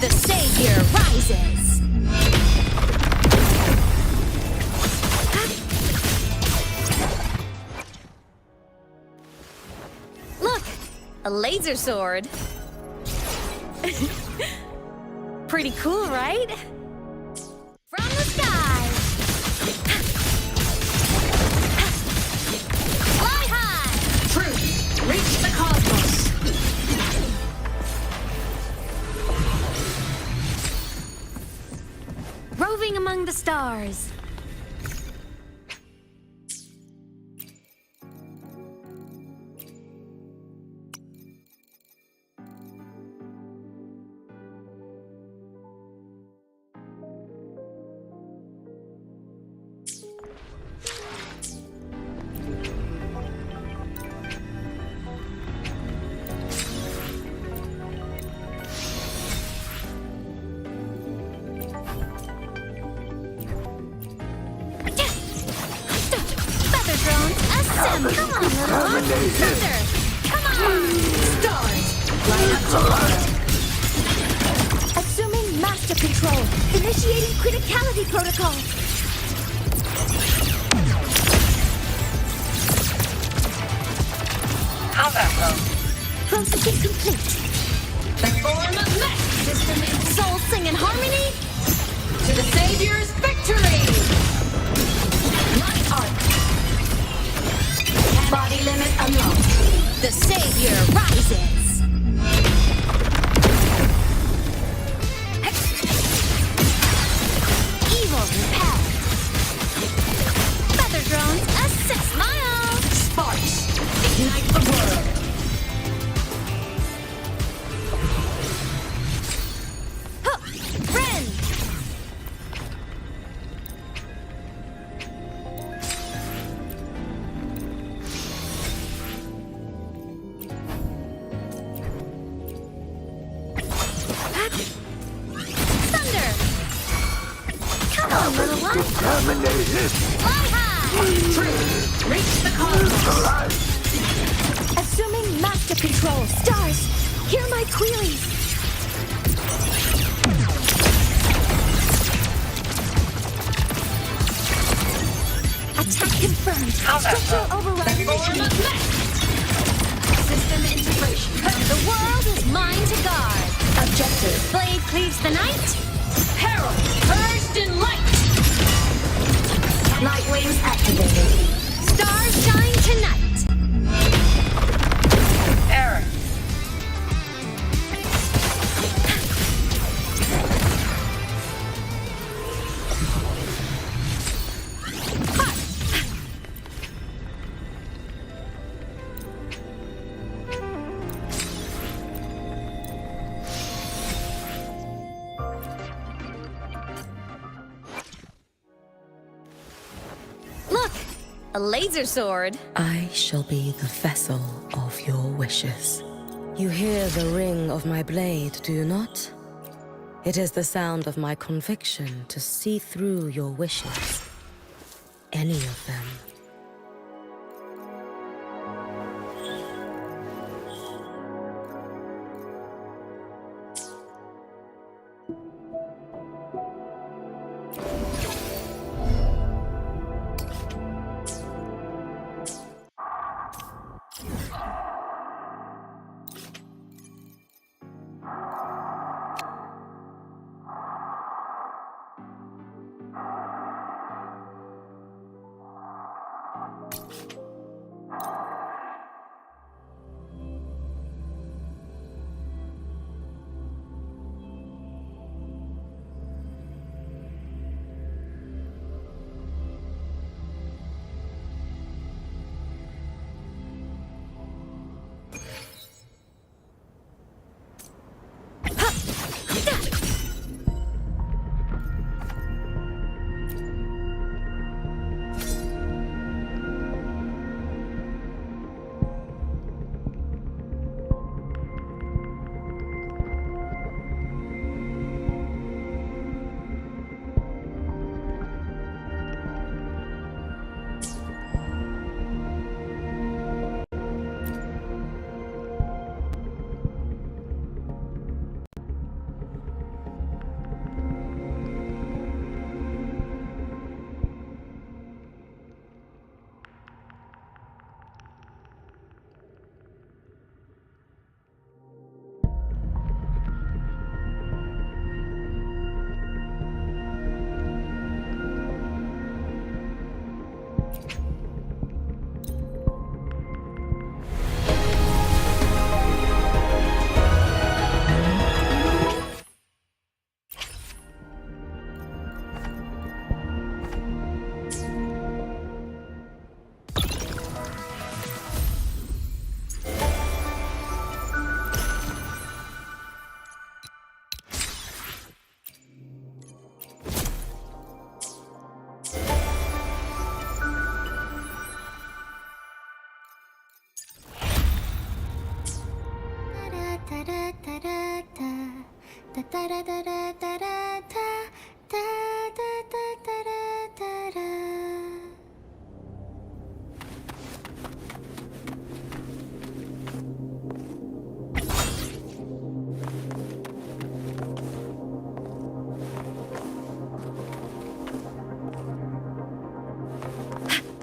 The savior rises. Look, a laser sword. Pretty cool, right? From the sky. Fly high. Truth. Reach the cosmos. Roving among the stars. Feather drones, ascend! Come on, little one! Thunder! Come on! Stars. Line up to order. Assuming master control. Initiating criticality protocol. Processing complete. The form of mech. System in Soul sing in harmony! to the Savior's victory. Light arc. Body limit unlocked. The savior rises! Evil repelled! Feather drones, assist! Smile! Sparks. Ignite the world. Huh. Ren! Thunder! Come on, little one! Contaminated! Fly high! Truth. Reach the cosmos. Assuming master control. Stars, hear my queries. Attack confirmed. Structural override Form initiated. of mech. System integration. The world is mine to guard! Objective. Blade cleaves the night! Herald. Purged in light. Light wings activated. Stars shine tonight! Error. Look! A laser sword! I shall be the vessel of your wishes. You hear the ring of my blade, do you not? It is the sound of my conviction to see through your wishes. Any of them.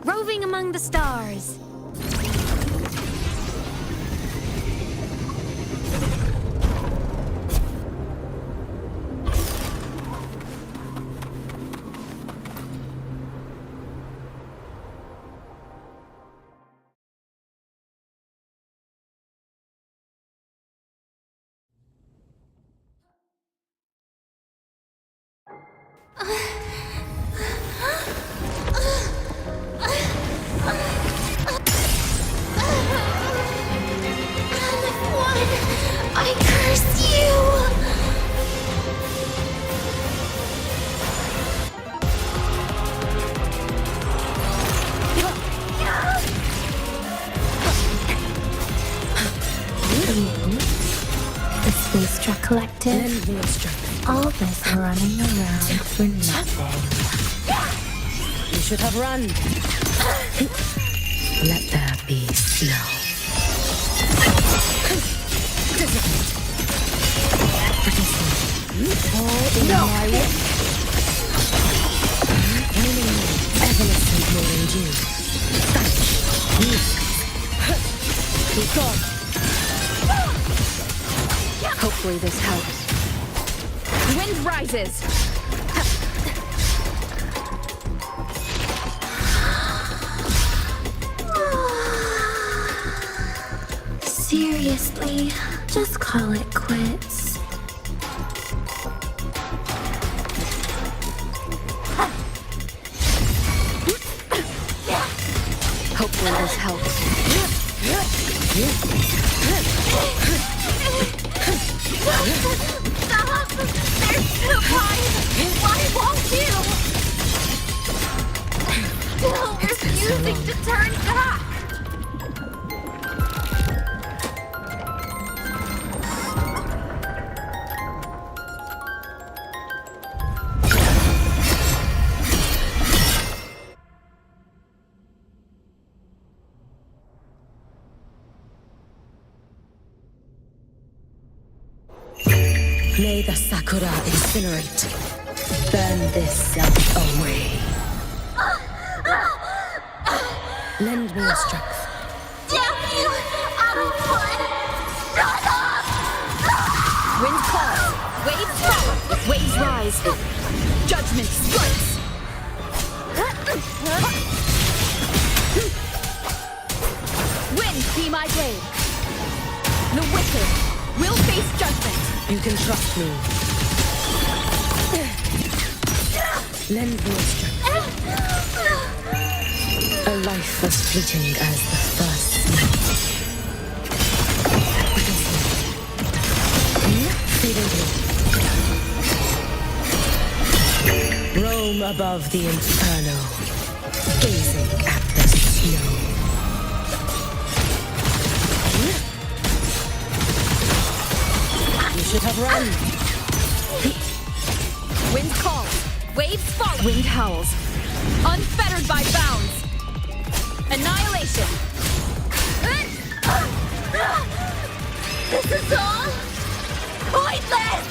Roving among the stars. I curse you! The Space Truck Collective. All this running around for nothing. You should have run. Let there be snow. Fall in my way. Evanescent morning dew. Be gone. Hopefully this helps. Wind rises! Seriously, just call it quits. Hopefully this helps. Stop! They're too high! Why won't you? Still refusing to turn back! May the Sakura incinerate. Burn this self away. Lend me your strength. Damn you! Out of one! Shut up! Wind calls. Waves fall. Waves rise. Judgment strikes. Wind be my blade. The wicked will face judgment. You can trust me. Lend me your strength. A life as fleeting as the first snow. Feeding you. Roam above the inferno, gazing at the snow. You should have run. Wind calls. Waves fall. Wind howls. Unfettered by bounds. Annihilation. This is all pointless!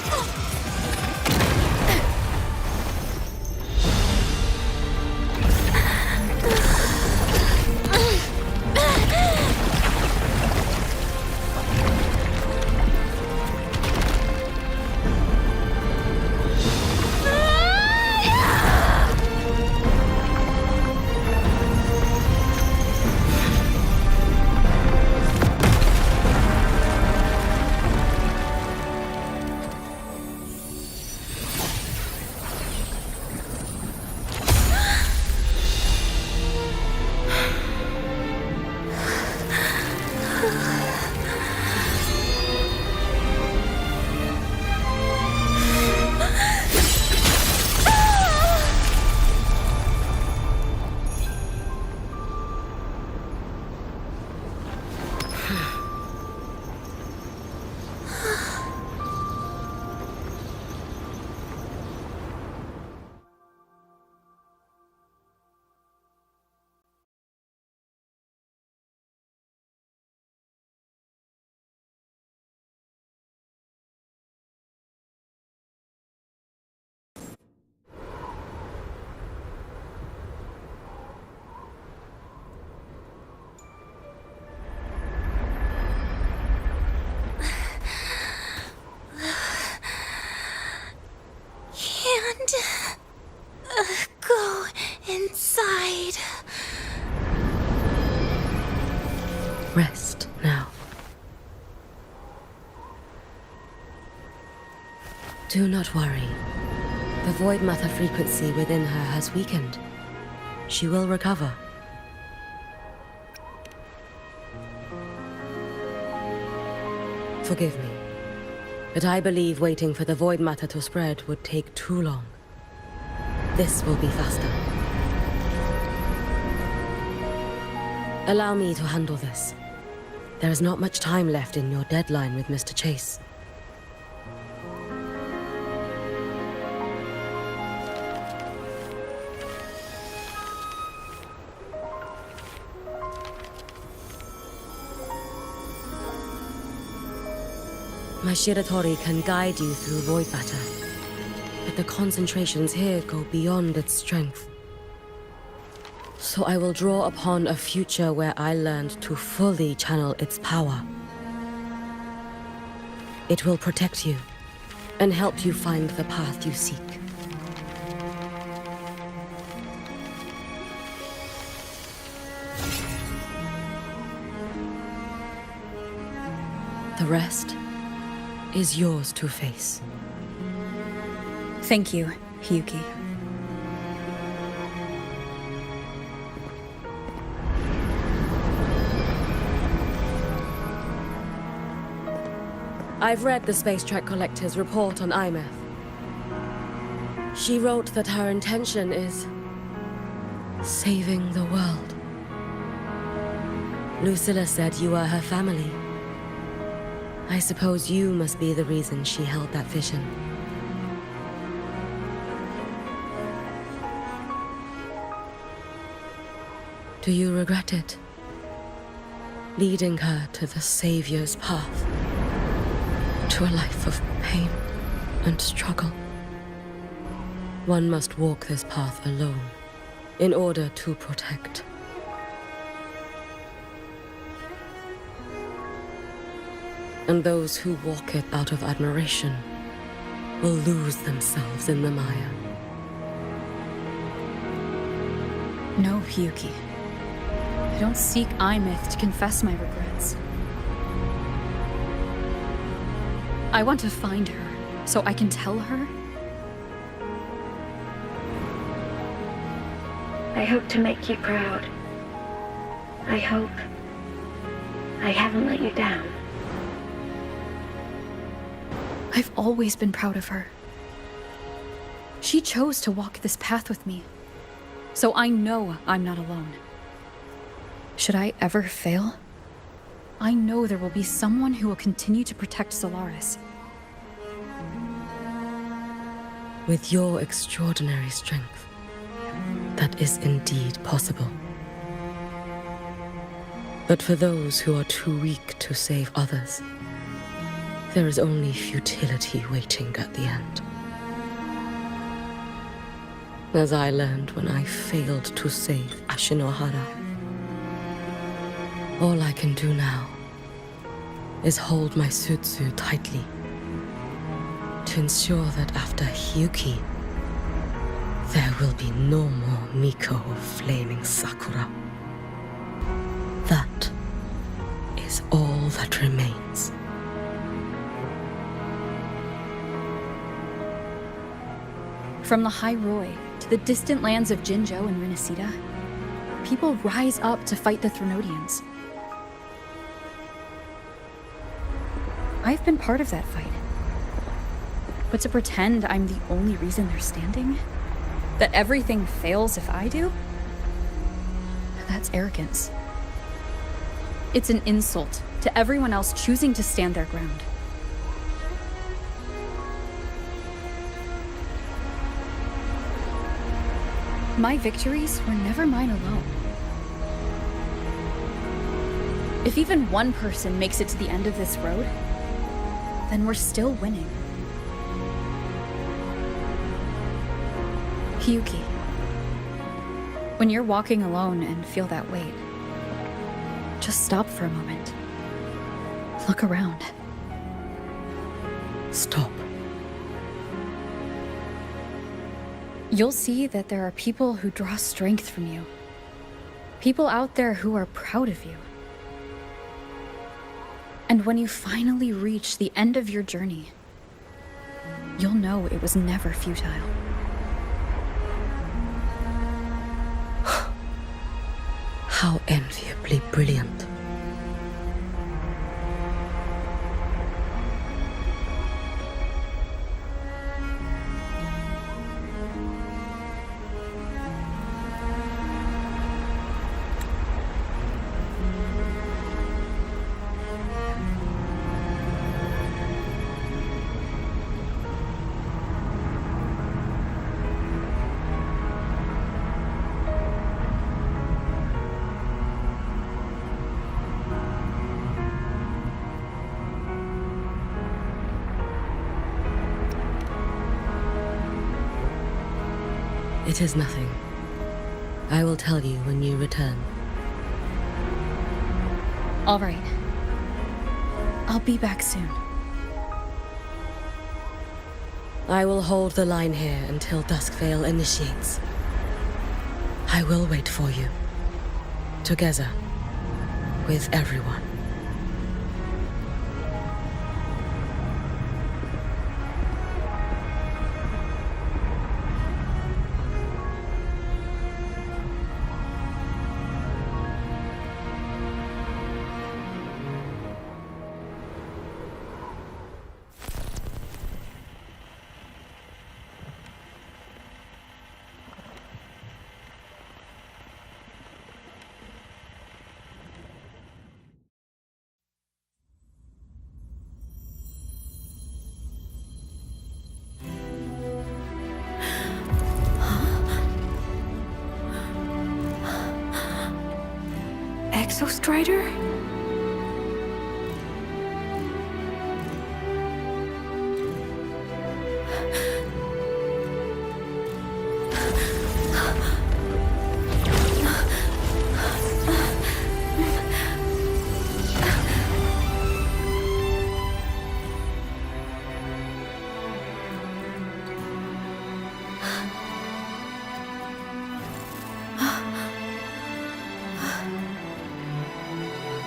Rest now. Do not worry. The Void Matter frequency within her has weakened. She will recover. Forgive me, but I believe waiting for the Void Matter to spread would take too long. This will be faster. Allow me to handle this. There is not much time left in your deadline with Mr. Chase. My Shiratori can guide you through Void Matter, but the concentrations here go beyond its strength. So I will draw upon a future where I learned to fully channel its power. It will protect you and help you find the path you seek. The rest is yours to face. Thank you, Hiyuki. I've read the Space Trek Collector's report on Imeth. She wrote that her intention is saving the world. Lucilla said you are her family. I suppose you must be the reason she held that vision. Do you regret it? Leading her to the Savior's path? To a life of pain and struggle? One must walk this path alone in order to protect. And those who walk it out of admiration will lose themselves in the Maya. No, Hiyuki. I don't seek Imeth to confess my regrets. I want to find her, so I can tell her. I hope to make you proud. I hope I haven't let you down. I've always been proud of her. She chose to walk this path with me, so I know I'm not alone. Should I ever fail, I know there will be someone who will continue to protect Solaris. With your extraordinary strength, that is indeed possible. But for those who are too weak to save others, there is only futility waiting at the end. As I learned when I failed to save Ashinohara. All I can do now is hold my Sutsu tightly to ensure that after Hiyuki, there will be no more Miko of Flaming Sakura. That is all that remains. From the High Roy to the distant lands of Jinzhou and Rinasida, people rise up to fight the Threnodians. I've been part of that fight. But to pretend I'm the only reason they're standing? That everything fails if I do? That's arrogance. It's an insult to everyone else choosing to stand their ground. My victories were never mine alone. If even one person makes it to the end of this road, then we're still winning. Hiyuki, when you're walking alone and feel that weight, just stop for a moment. Look around. Stop. You'll see that there are people who draw strength from you. People out there who are proud of you. And when you finally reach the end of your journey, you'll know it was never futile. How enviably brilliant. It is nothing. I will tell you when you return. All right. I'll be back soon. I will hold the line here until Duskvale initiates. I will wait for you. Together. With everyone. Exostrider?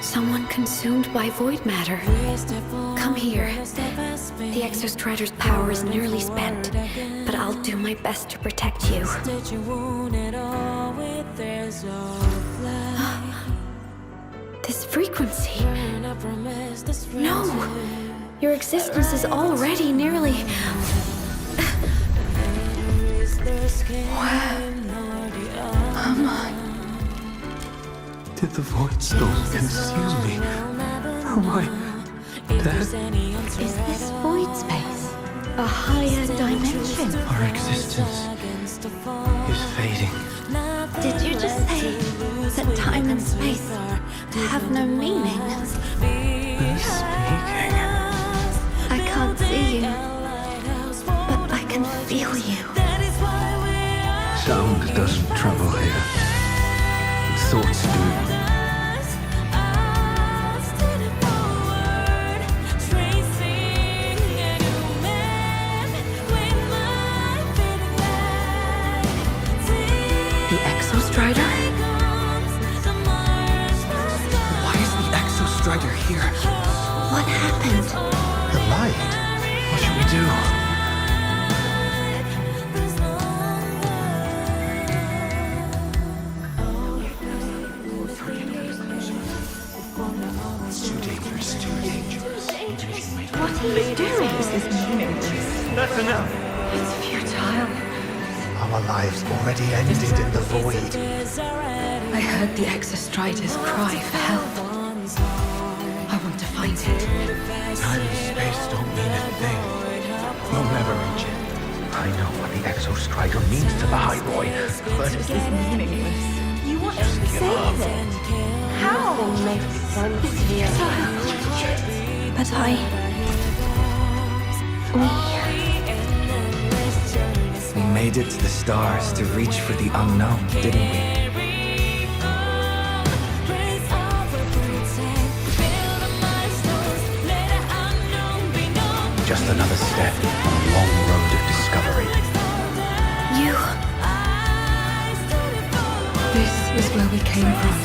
Someone consumed by void matter. Come here. The Exostrider's power is nearly spent, but I'll do my best to protect you. This frequency. No! Your existence is already nearly... Am I? Did the void storm consume me? Am I dead? Is this void space a higher dimension? Our existence is fading. Did you just say that time and space have no meaning? Who's speaking? I can't see you, but I can feel you. Sound doesn't travel here. Thoughts do. The Exostrider? Why is the Exostrider here? What happened? The light. What should we do? What are you doing? This is meaningless. That's enough. It's futile. Our lives already ended in the void. I heard the Exostrider's cry for help. I want to find it. Time and space don't mean a thing. We'll never reach it. I know what the Exostrider means to the High Roy, but This is meaningless. You want to give up. save it? How? But we made it to the stars to reach for the unknown, didn't we? Just another step on a long road of discovery. You... This is where we came from.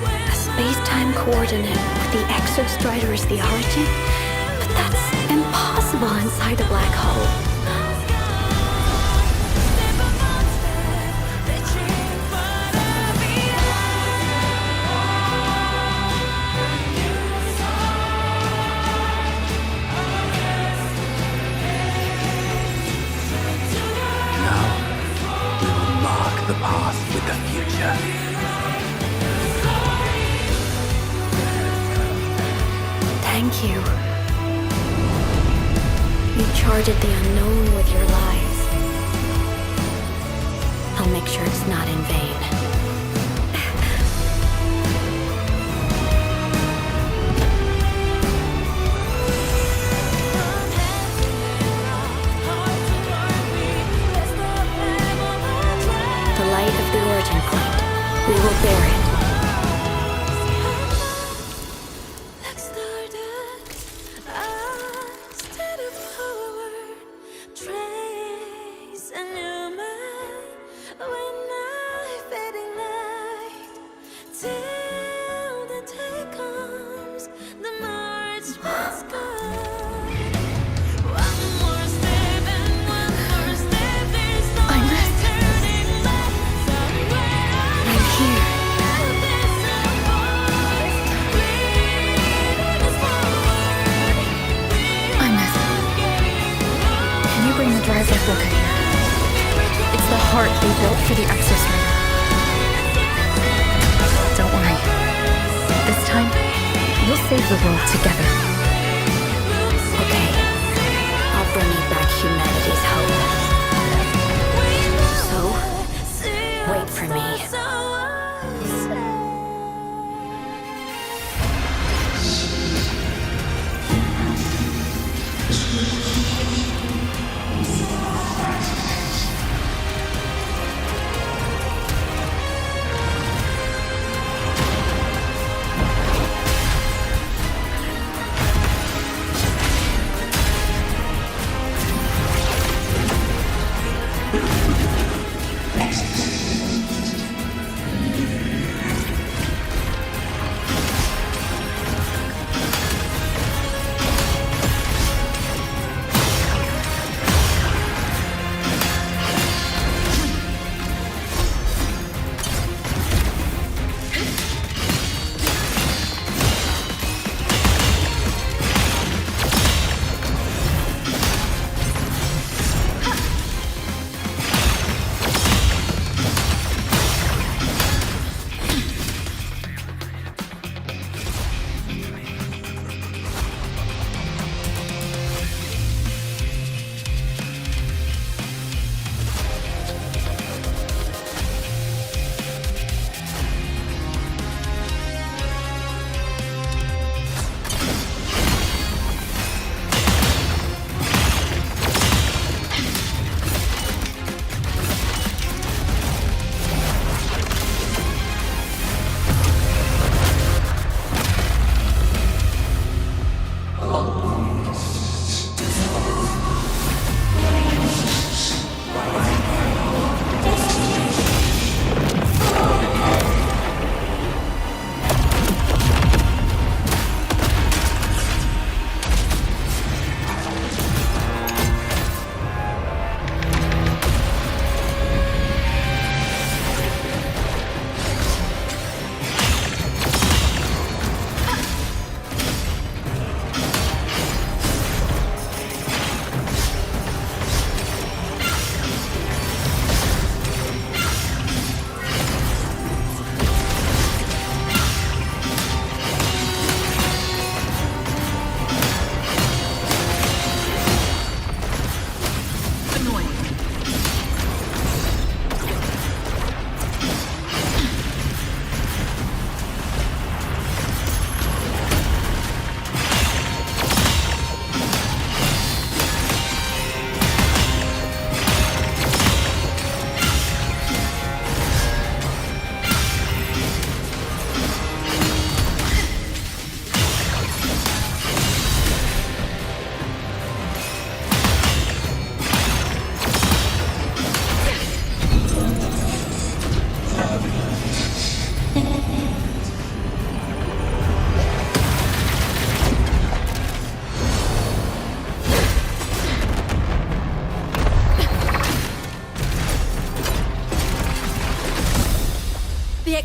A space-time time coordinate with the Exostrider is the origin, but that's impossible inside a black hole. The past with the future. Thank you. You charted the unknown with your lives. I'll make sure it's not in vain. The light of the origin point. We will bear it. For the Exostrider. Don't worry. This time, we'll save the world together. Okay. I'll bring you back humanity's hope. So, wait for me.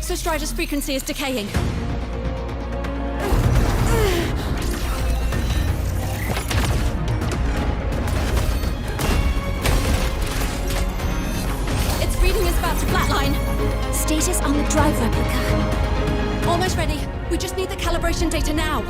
Exostrider's frequency is decaying. Its reading is about to flatline. Status on the drive replica. Almost ready. We just need the calibration data now.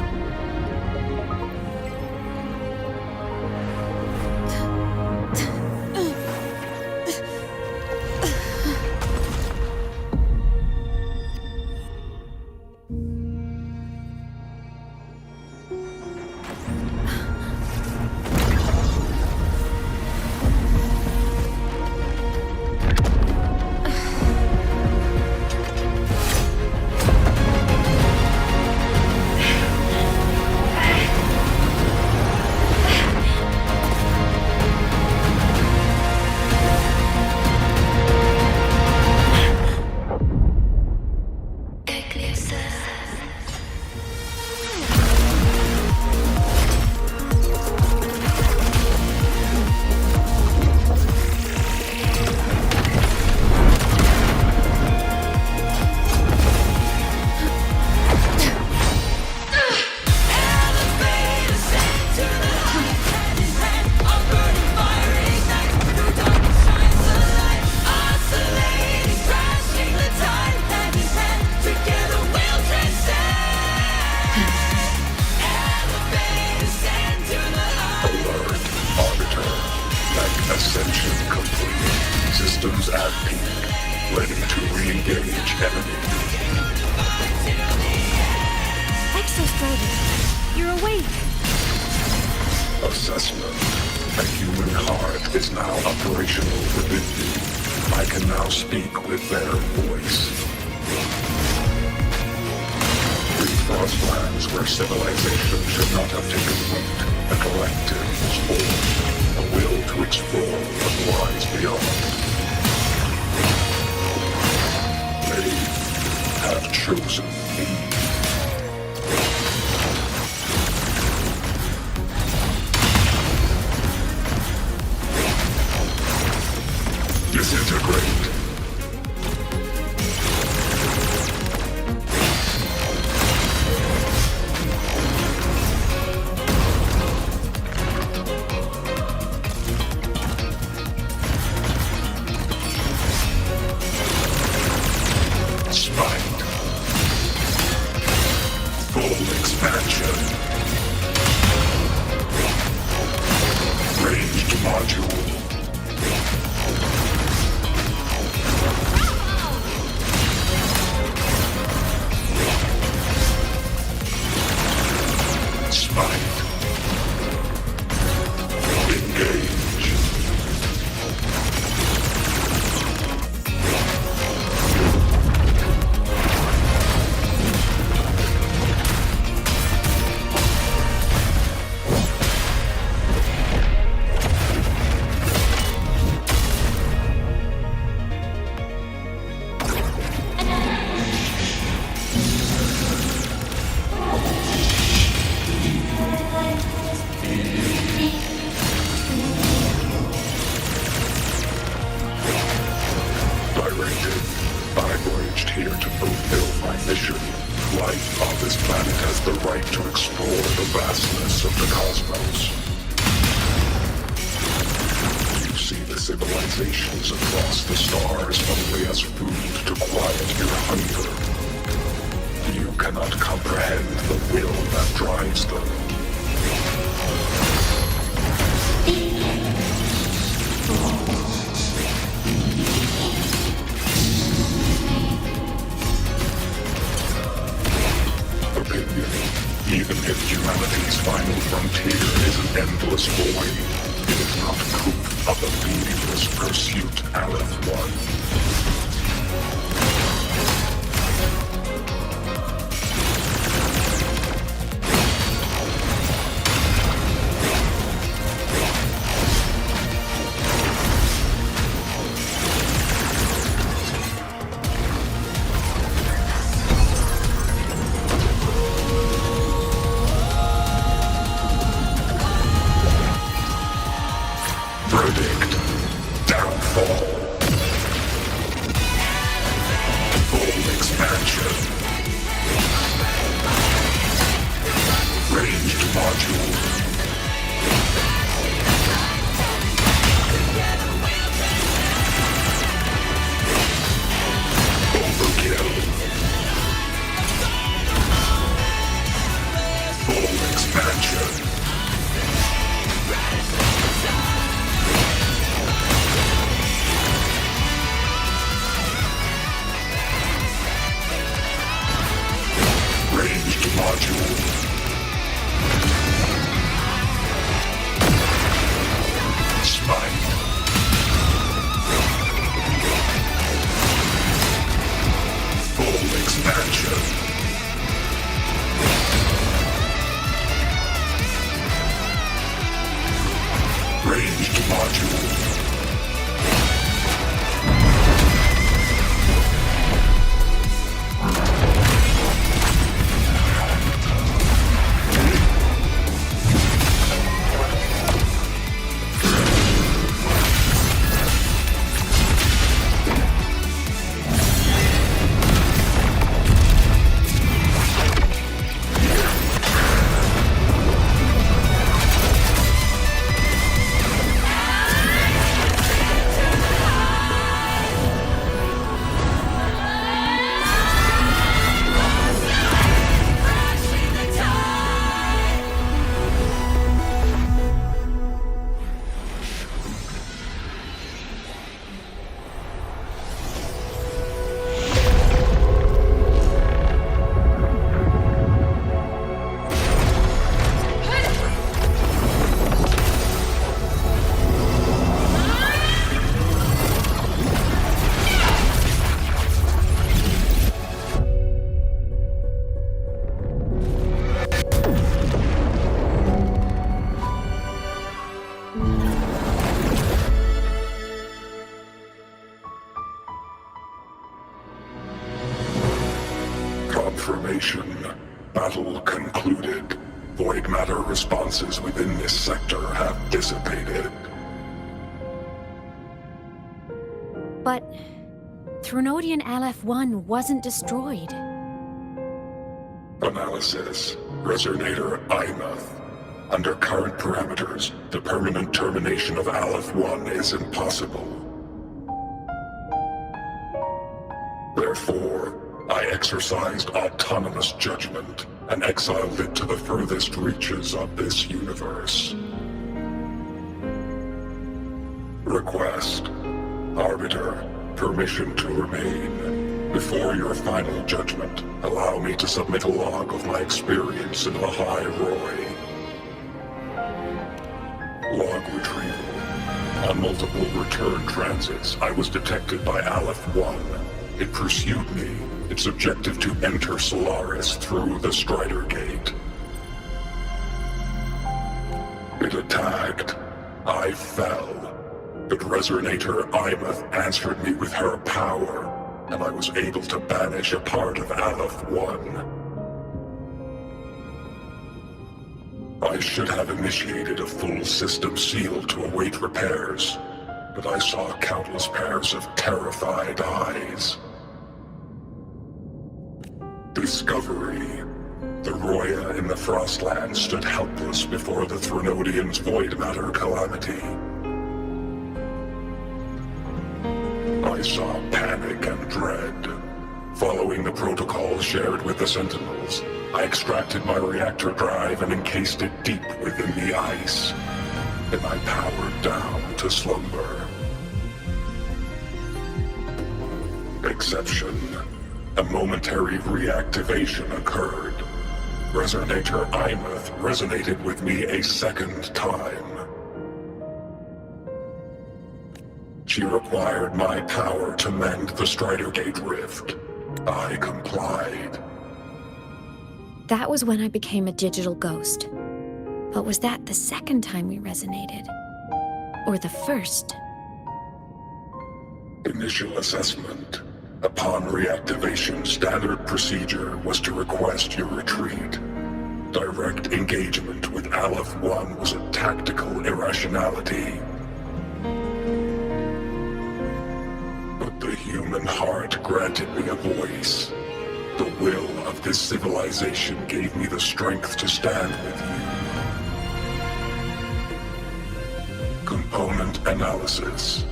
Ascension complete. Systems at peak. Ready to re-engage enemy. Exostrider, you're awake. Assessment. A human heart is now operational within me. I can now speak with their voice. Three lands where civilization should not have taken root. A collective was formed. A will to explore what lies beyond. They have chosen me. Disintegrate. Civilizations across the stars only as food to quiet your hunger. You cannot comprehend the will that drives them. Opinion. Even if humanity's final frontier is an endless void, it is not proof of a meaningless pursuit, Aleph One. Verdict. Downfall. module. Smite. Full expansion. Ranged module. Confirmation. Battle concluded. Void matter responses within this sector have dissipated. But Threnodian LF-1 wasn't destroyed. Analysis. Resonator Imuth. Under current parameters, the permanent termination of Aleph-1 is impossible. Therefore, I exercised autonomous judgment and exiled it to the furthest reaches of this universe. Request. Arbiter, permission to remain. Before your final judgment, allow me to submit a log of my experience in the High Roy. Log retrieval. On multiple return transits, I was detected by Aleph-1. It pursued me, its objective to enter Solaris through the Strider Gate. It attacked. I fell. But Resonator Imuth answered me with her power, and I was able to banish a part of Aleph-1. I should have initiated a full system seal to await repairs, but I saw countless pairs of terrified eyes. Discovery. The Roya in the Frostland stood helpless before the Threnodians' void matter calamity. I saw panic and dread. Following the protocol shared with the Sentinels, I extracted my reactor drive and encased it deep within the ice. Then I powered down to slumber. Exception. A momentary reactivation occurred. Resonator Imuth resonated with me a second time. She required my power to mend the Strider Gate rift. I complied. That was when I became a digital ghost. But was that the second time we resonated? Or the first? Initial assessment. Upon reactivation, standard procedure was to request your retreat. Direct engagement with Aleph-1 was a tactical irrationality. But the human heart granted me a voice. The will of this civilization gave me the strength to stand with you. Component analysis.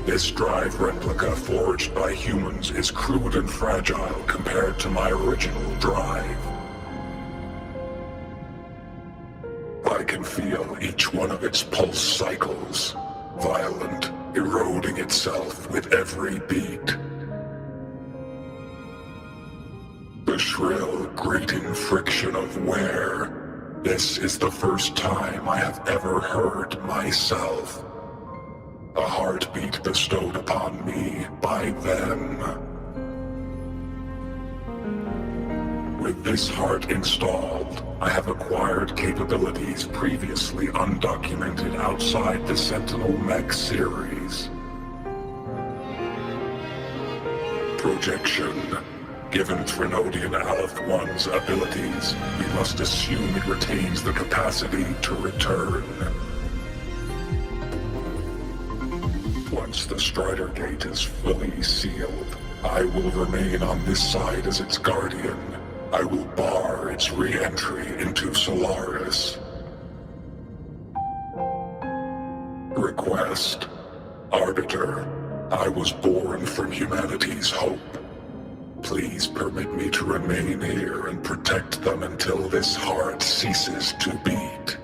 This drive replica forged by humans is crude and fragile compared to my original drive. I can feel each one of its pulse cycles, violent, eroding itself with every beat. The shrill, grating friction of wear. This is the first time I have ever heard myself. A heartbeat bestowed upon me by them. With this heart installed, I have acquired capabilities previously undocumented outside the Sentinel Mech series. Projection. Given Trinodian Aleph 1's abilities, we must assume it retains the capacity to return. Once the Strider Gate is fully sealed, I will remain on this side as its guardian. I will bar its re-entry into Solaris. Request. Arbiter, I was born from humanity's hope. Please permit me to remain here and protect them until this heart ceases to beat.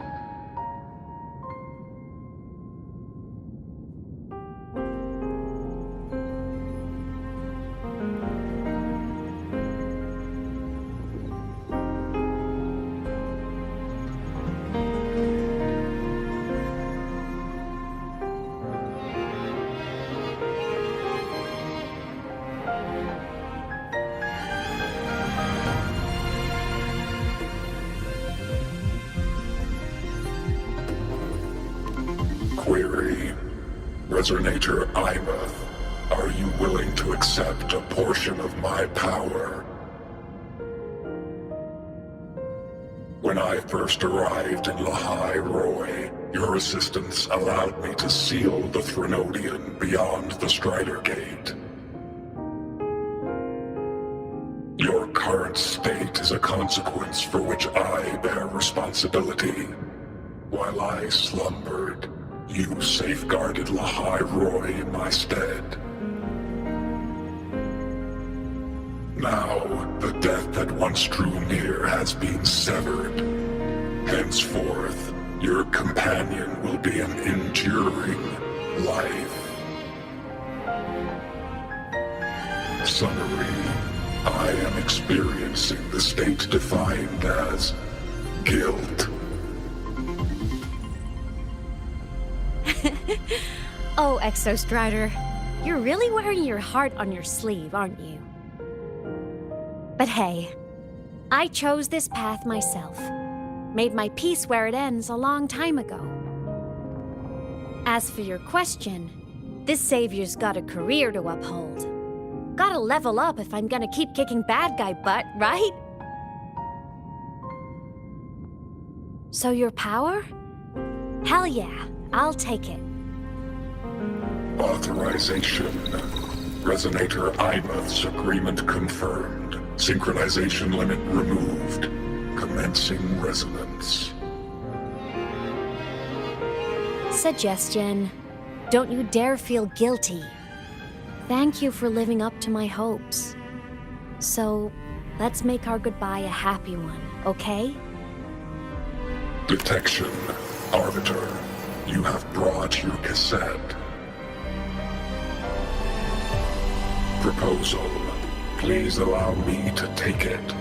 Query. Resonator Imath, are you willing to accept a portion of my power? When I first arrived in Lahai Roy, your assistance allowed me to seal the Threnodian beyond the Strider Gate. Your current state is a consequence for which I bear responsibility. While I slumbered, you safeguarded Lahai Roy in my stead. Now, the death that once drew near has been severed. Henceforth, your companion will be an enduring life. Summary. I am experiencing the state defined as guilt. Oh, Exostrider, you're really wearing your heart on your sleeve, aren't you? But hey, I chose this path myself. Made my peace where it ends a long time ago. As for your question, this savior's got a career to uphold. Gotta level up if I'm gonna keep kicking bad guy butt, right? So your power? Hell yeah, I'll take it. Authorization. Resonator Imath's agreement confirmed. Synchronization limit removed. Commencing resonance. Suggestion. Don't you dare feel guilty. Thank you for living up to my hopes. So, let's make our goodbye a happy one, okay? Detection. Arbiter, you have brought your cassette. Proposal. Please allow me to take it.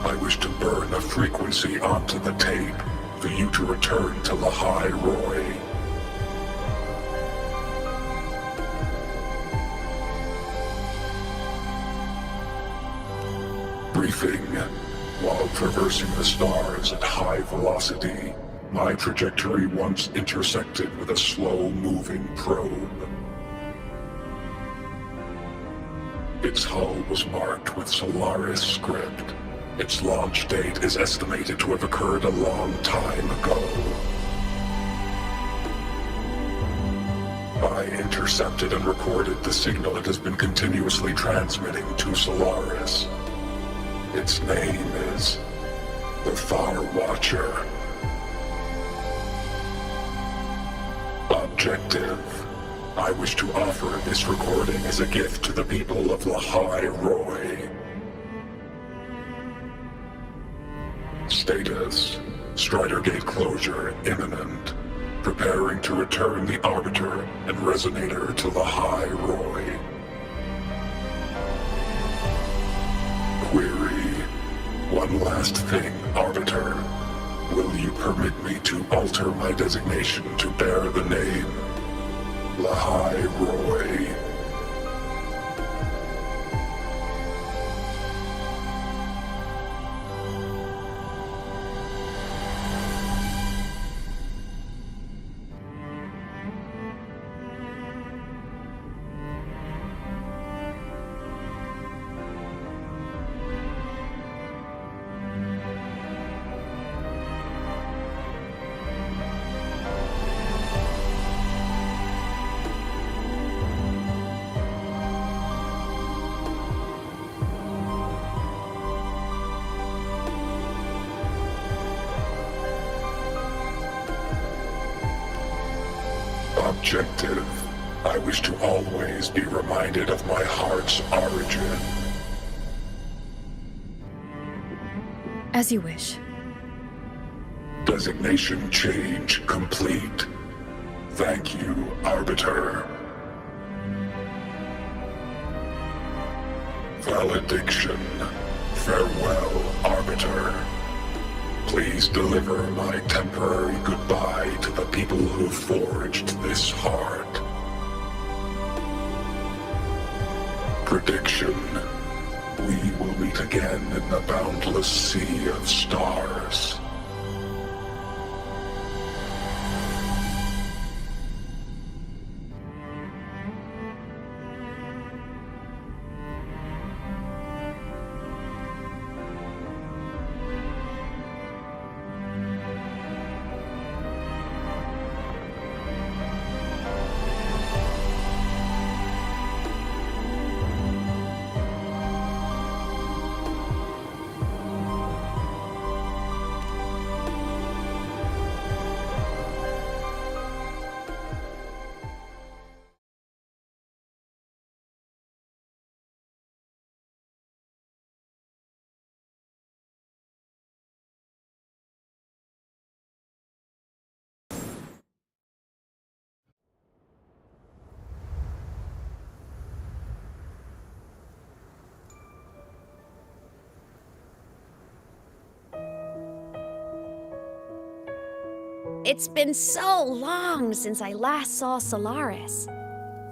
I wish to burn a frequency onto the tape for you to return to Lahai Roy. Briefing. While traversing the stars at high velocity, my trajectory once intersected with a slow-moving probe. Its hull was marked with Solaris script. Its launch date is estimated to have occurred a long time ago. I intercepted and recorded the signal it has been continuously transmitting to Solaris. Its name is the Far Watcher. Objective. I wish to offer this recording as a gift to the people of Lahai Roy. Status. Strider Gate closure imminent. Preparing to return the Arbiter and Resonator to Lahai Roy. Query. One last thing, Arbiter. Will you permit me to alter my designation to bear the name Lahai Roy? Objective. I wish to always be reminded of my heart's origin. As you wish. Designation change complete. Thank you, Arbiter. Valediction. Farewell, Arbiter. Please deliver my temporary goodbye to the people who forged this heart. Prediction. We will meet again in the boundless sea of stars. It's been so long since I last saw Solaris.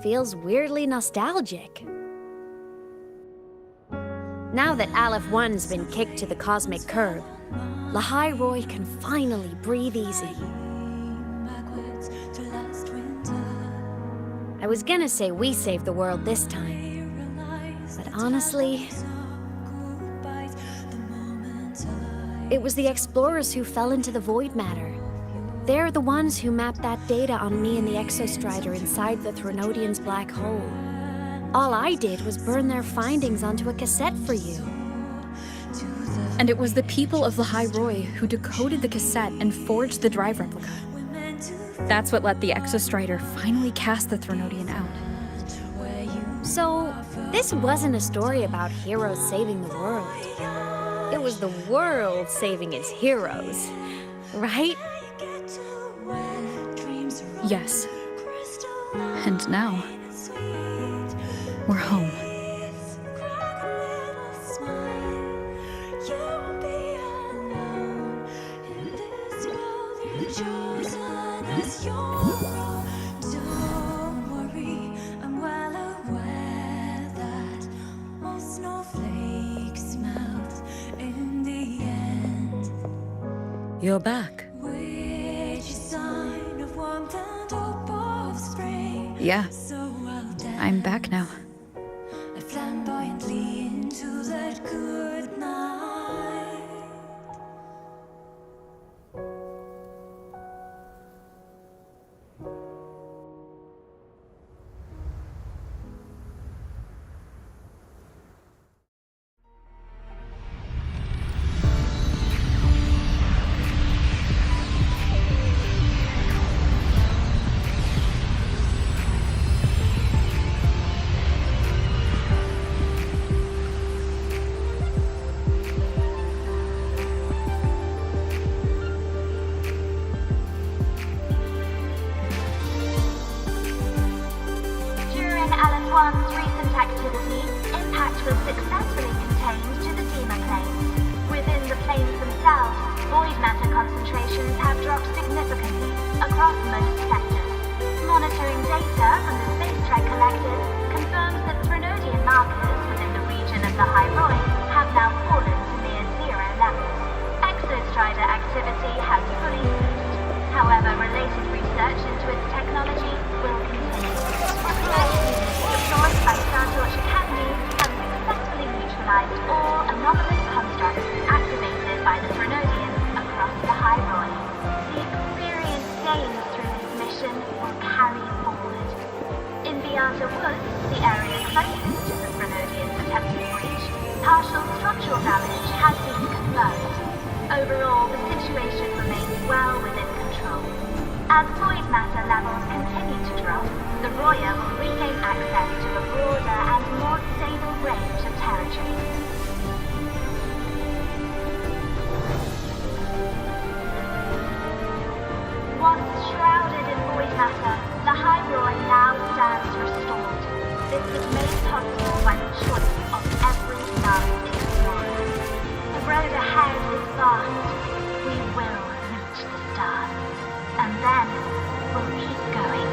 Feels weirdly nostalgic. Now that Aleph 1's been kicked to the cosmic curb, Lahai Roy can finally breathe easy. I was gonna say we saved the world this time, but honestly, it was the explorers who fell into the void matter. They're the ones who mapped that data on me and the Exostrider inside the Threnodian's black hole. All I did was burn their findings onto a cassette for you. And it was the people of Lahai Roy who decoded the cassette and forged the drive replica. That's what let the Exostrider finally cast the Threnodian out. So, this wasn't a story about heroes saving the world. It was the world saving its heroes, right? Yes. And now, we're home. You're back. Yeah. I'm back now. One's recent activity, impact was successfully contained to the Dema plane. Within significantly across most sectors. Monitoring data from the space trek collected confirms that Threnodian markers within the region of the High Roy have now fallen to near zero levels. Exostrider activity has fully ceased. However, related research into its technology will continue. Research units deployed by Startorch Academy have successfully neutralized all anomalous constructs activated by the Threnodians across the High Roy. The experience gained through this mission will carry forward. In Beata Woods, the area closest to the Threnodians' attempted breach, partial structural damage has been confirmed. Overall, the situation remains well within control. As void matter levels continue to drop, the Roya will regain access to a broader and more stable range of territory. Once shrouded in void matter, the High Roy now stands restored. This was made possible by the choice of every last explorer. The road ahead is vast. We will reach the stars. And then we'll keep going.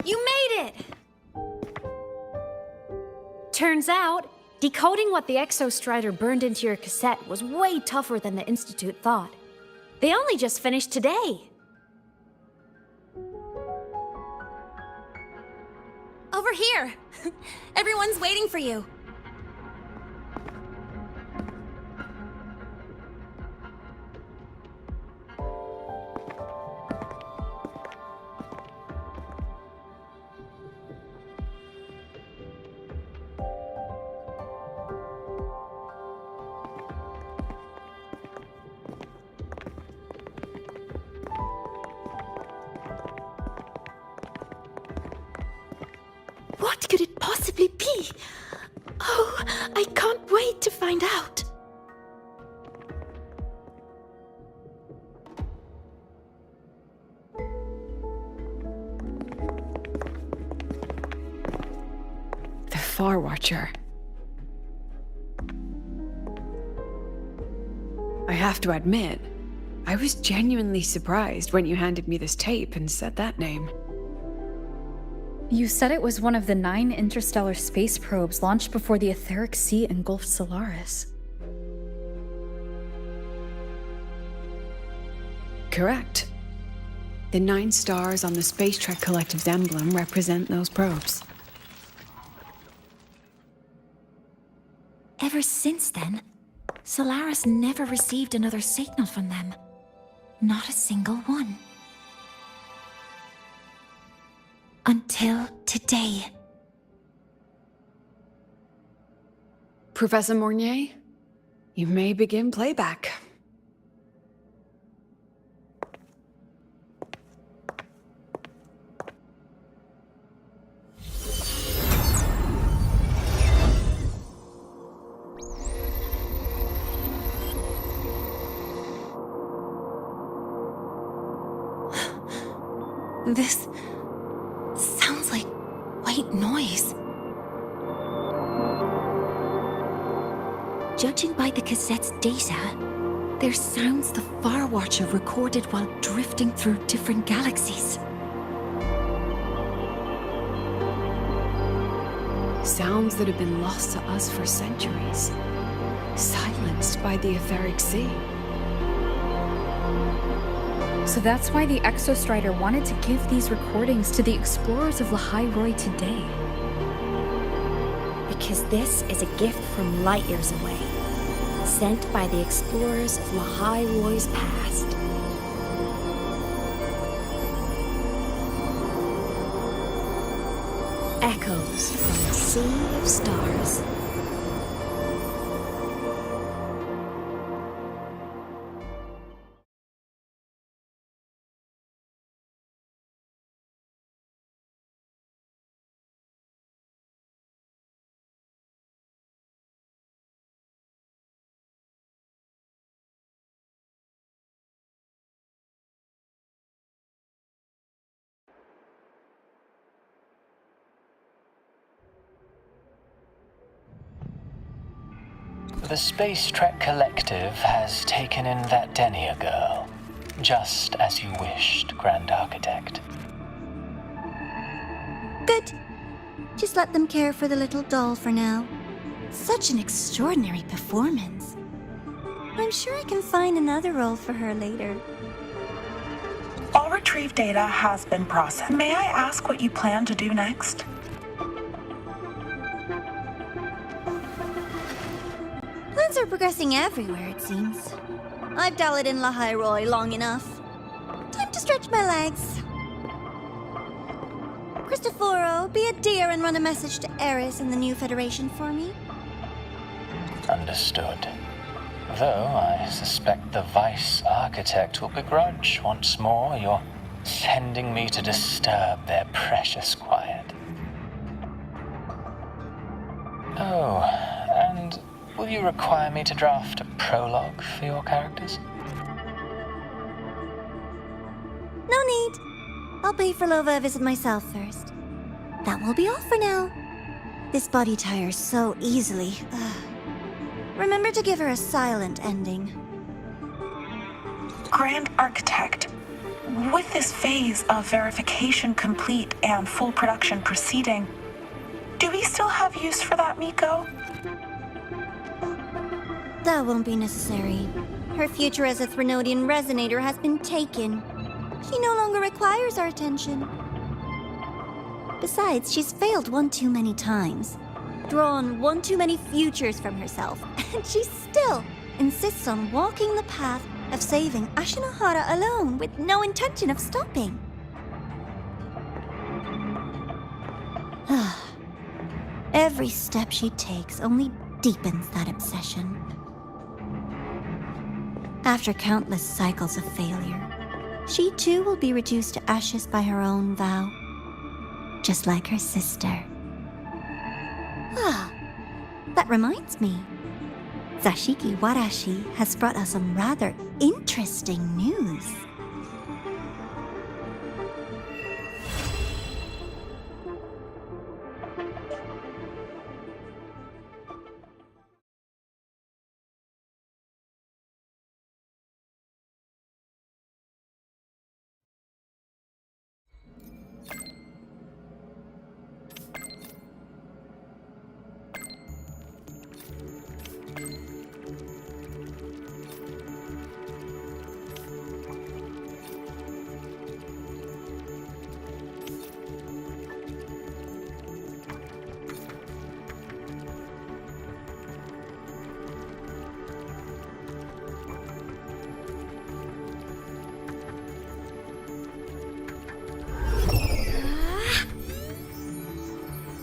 You made it! Turns out, decoding what the Exostrider burned into your cassette was way tougher than the Institute thought. They only just finished today. Over here! Everyone's waiting for you. What could it possibly be? Oh, I can't wait to find out. The Far Watcher. I have to admit, I was genuinely surprised when you handed me this tape and said that name. You said it was one of the 9 interstellar space probes launched before the etheric sea engulfed Solaris. Correct. The 9 stars on the Space Trek Collective's emblem represent those probes. Ever since then, Solaris never received another signal from them. Not a single one. Until today. Professor Mornier, you may begin playback. This sounds like white noise. Judging by the cassette's data, they're sounds the Far Watcher recorded while drifting through different galaxies. Sounds that have been lost to us for centuries. Silenced by the etheric sea. So that's why the Exostrider wanted to give these recordings to the explorers of Lahai Roy today. Because this is a gift from light years away, sent by the explorers of Lahai Roy's past. Echoes from a sea of stars. The Space Trek Collective has taken in that Denia girl, just as you wished, Grand Architect. Good. Just let them care for the little doll for now. Such an extraordinary performance. I'm sure I can find another role for her later. All retrieved data has been processed. May I ask what you plan to do next? Plans are progressing everywhere, it seems. I've dallied in La Roy long enough. Time to stretch my legs. Cristoforo, be a dear and run a message to Eris and the new Federation for me. Understood. Though I suspect the Vice Architect will begrudge once more your sending me to disturb their precious quiet. Oh, and will you require me to draft a prologue for your characters? No need. I'll pay for Lova a visit myself first. That will be all for now. This body tires so easily. Remember to give her a silent ending. Grand Architect, with this phase of verification complete and full production proceeding, do we still have use for that Miko? That won't be necessary. Her future as a Threnodian resonator has been taken. She no longer requires our attention. Besides, she's failed one too many times, drawn one too many futures from herself, and she still insists on walking the path of saving Ashinahara alone with no intention of stopping. Every step she takes only deepens that obsession. After countless cycles of failure, she too will be reduced to ashes by her own vow, just like her sister. That reminds me. Zashiki Warashi has brought us some rather interesting news.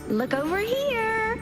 Look over here!